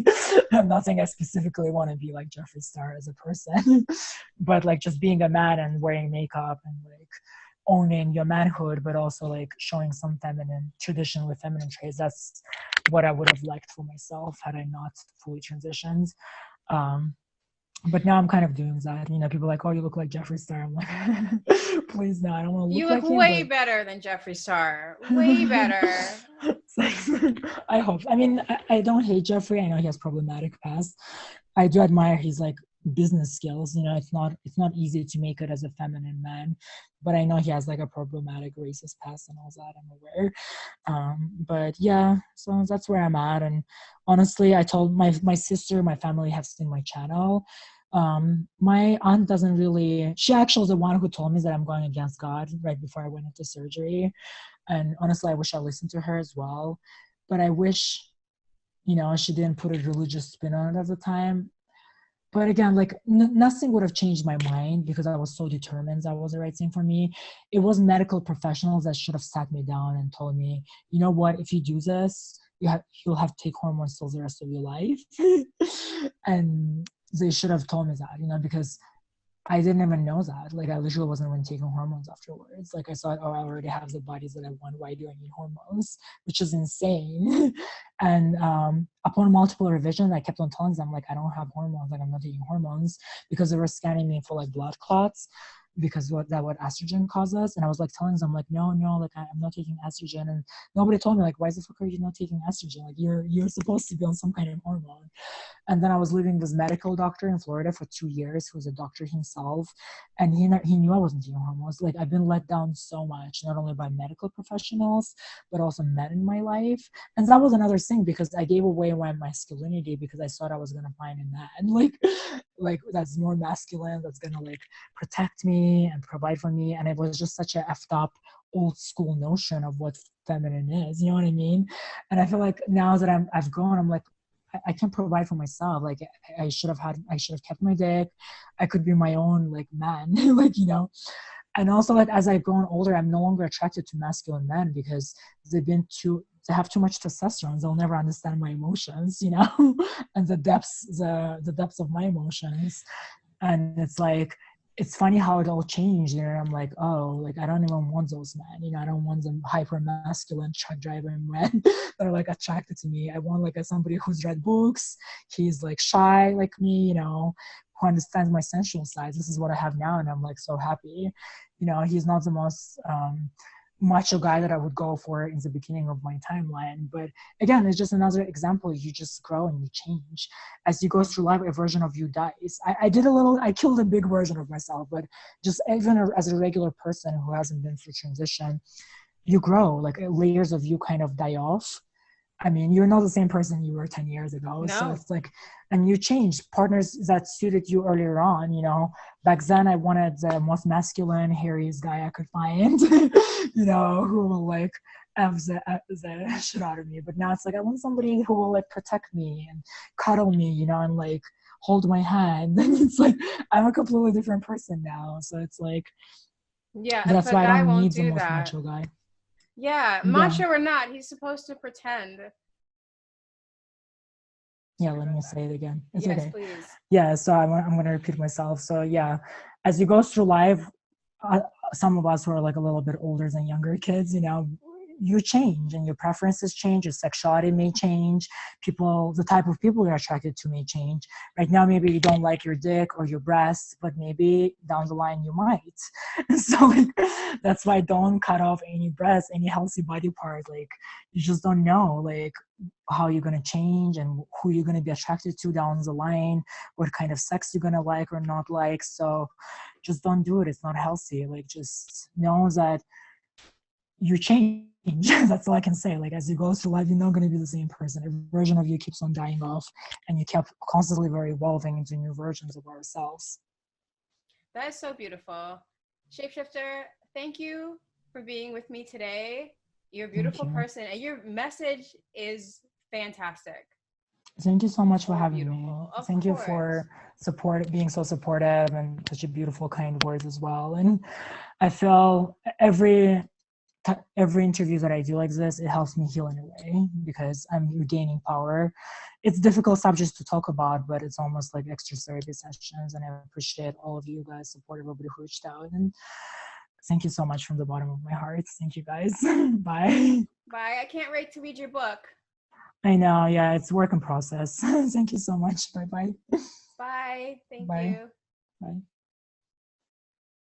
Speaker 2: I'm not saying I specifically want to be like Jeffree Star as a person. But like, just being a man and wearing makeup and like owning your manhood, but also like showing some traditionally feminine traits. That's what I would have liked for myself had I not fully transitioned. But now I'm kind of doing that. People are like, oh, you look like Jeffree Star. I'm like, please, no, I don't want to look like him.
Speaker 1: You look way better than Jeffree Star. Way better.
Speaker 2: I hope. I mean, I don't hate Jeffree. I know he has problematic past. I do admire his like business skills. It's not easy to make it as a feminine man, but I know he has like a problematic racist past and all that, I'm aware. But yeah, so that's where I'm at. And honestly, I told my sister, my family have seen my channel. My aunt doesn't really, she actually was the one who told me that I'm going against God right before I went into surgery. And honestly, I wish I listened to her as well, but I wish, she didn't put a religious spin on it at the time. But again, like nothing would have changed my mind because I was so determined that was the right thing for me. It was medical professionals that should have sat me down and told me, you know what, if you do this, you'll have to take hormones till the rest of your life. And they should have told me that, because I didn't even know that. Like, I literally wasn't even taking hormones afterwards. Like, I thought, oh, I already have the bodies that I want. Why do I need hormones? Which is insane. And upon multiple revisions, I kept on telling them, like, I don't have hormones. Like, I'm not taking hormones, because they were scanning me for like blood clots, because what estrogen causes. And I was like telling them, like, no, like, I'm not taking estrogen. And nobody told me, like, why the fuck are you not taking estrogen? Like, you're supposed to be on some kind of hormone. And then I was living with this medical doctor in Florida for 2 years, who was a doctor himself. And he knew I wasn't taking hormones. Like, I've been let down so much, not only by medical professionals, but also men in my life. And that was another thing, because I gave away my masculinity because I thought I was going to find a man, like that's more masculine, that's going to like protect me and provide for me. And it was just such a effed up old school notion of what feminine is, you know what I mean? And I feel like now that I've grown, I'm like, I can provide for myself. Like, I should have kept my dick. I could be my own like man, like, and also, like, as I've grown older, I'm no longer attracted to masculine men because they have too much testosterone. They'll never understand my emotions, and the depths of my emotions. And it's like, it's funny how it all changed. I'm like, oh, like, I don't even want those men. I don't want them hyper masculine truck driving men that are like attracted to me. I want like somebody who's read books. He's like shy like me, who understands my sensual side. This is what I have now, and I'm like so happy. He's not the most macho guy that I would go for in the beginning of my timeline. But again, it's just another example. You just grow and you change. As you go through life, a version of you dies. I killed a big version of myself, but just even as a regular person who hasn't been through transition, you grow, like layers of you kind of die off. I mean, you're not the same person you were 10 years ago. No. So it's like, and you change partners that suited you earlier on, back then I wanted the most masculine, hairiest guy I could find, who will like have the shit out of me. But now it's like, I want somebody who will like protect me and cuddle me, and like hold my hand. And it's like, I'm a completely different person now. So it's like,
Speaker 1: yeah,
Speaker 2: that's why I don't need the most macho guy.
Speaker 1: Yeah, macho or not, he's supposed to pretend.
Speaker 2: Yeah, let me say it again. It's
Speaker 1: yes,
Speaker 2: okay.
Speaker 1: Please.
Speaker 2: Yeah, so I'm going to repeat myself. So yeah, as you go through life, some of us who are like a little bit older than younger kids, you change and your preferences change, your sexuality may change, the type of people you're attracted to may change. Right now, maybe you don't like your dick or your breasts, but maybe down the line you might. So like, that's why don't cut off any breasts, any healthy body part. Like, you just don't know like how you're going to change and who you're going to be attracted to down the line, what kind of sex you're going to like or not like. So just don't do it. It's not healthy. Like, just know that you change. That's all I can say. Like, as you go through life, you're not going to be the same person. A version of you keeps on dying off, and you kept constantly evolving into new versions of ourselves.
Speaker 1: That is so beautiful. Shapeshifter, thank you for being with me today. You're a beautiful person, and your message is fantastic.
Speaker 2: Thank you so much for having me. Thank you for being so supportive, and such a beautiful, kind words as well. And I feel every interview that I do like this, it helps me heal in a way, because I'm regaining power. It's difficult subjects to talk about, but it's almost like extra therapy sessions, and I appreciate all of you guys, support everybody who reached out, and thank you so much from the bottom of my heart. Thank you guys. Bye.
Speaker 1: Bye. I can't wait to read your book.
Speaker 2: I know, yeah, it's a work in process. Thank you so much. Bye-bye.
Speaker 1: Bye. Thank
Speaker 2: Bye.
Speaker 1: you.
Speaker 2: Bye.